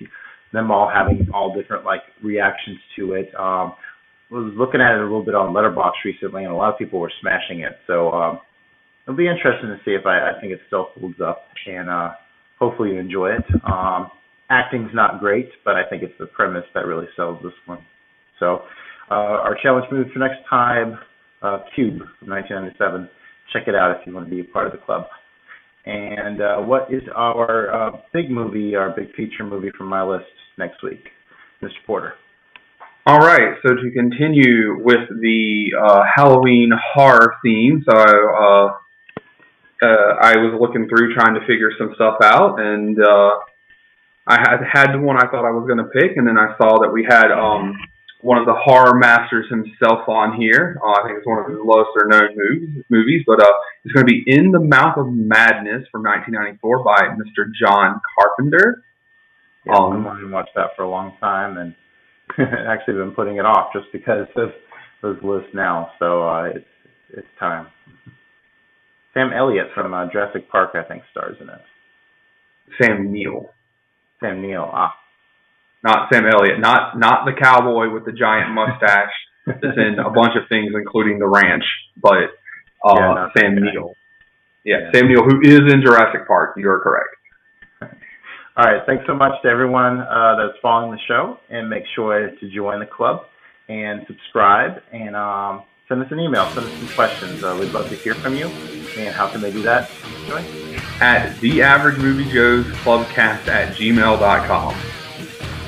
them all having all different reactions to it. Was looking at it a little bit on Letterboxd recently, and a lot of people were smashing it. So it'll be interesting to see if I think it still holds up, and hopefully you enjoy it. Acting's not great, but I think it's the premise that really sells this one. So our challenge movie for next time, Cube from 1997. Check it out if you want to be a part of the club. And what is our big movie, our big feature movie from my list next week, Mr. Porter? All right, so to continue with the Halloween horror theme, so I was looking through trying to figure some stuff out, and I had the one I thought I was going to pick, and then I saw that we had one of the horror masters himself on here. I think it's one of his lesser known movies, but it's going to be In the Mouth of Madness from 1994 by Mr. John Carpenter. Yeah, I've wanted to watch that for a long time, and actually been putting it off just because of those lists now. So it's time. Sam Elliott from Jurassic Park, I think, stars in it. Sam Neill. Sam Neill. Not Sam Elliott. Not the cowboy with the giant mustache that's in a bunch of things, including The Ranch. But Sam Neill. Yeah, Sam Neill, who is in Jurassic Park. You are correct. All right. Thanks so much to everyone that's following the show, and make sure to join the club and subscribe, and send us an email. Send us some questions. We'd love to hear from you. And how can they do that, Joy? At theaveragemoviejoesclubcast@gmail.com.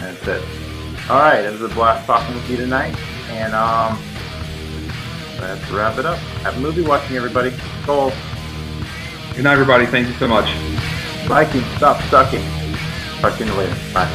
That's it. All right. It was a blast talking with you tonight, and let's wrap it up. Have a movie watching, everybody. Goals. Good night, everybody. Thank you so much. Viking, stop sucking. Talk to you later. Bye.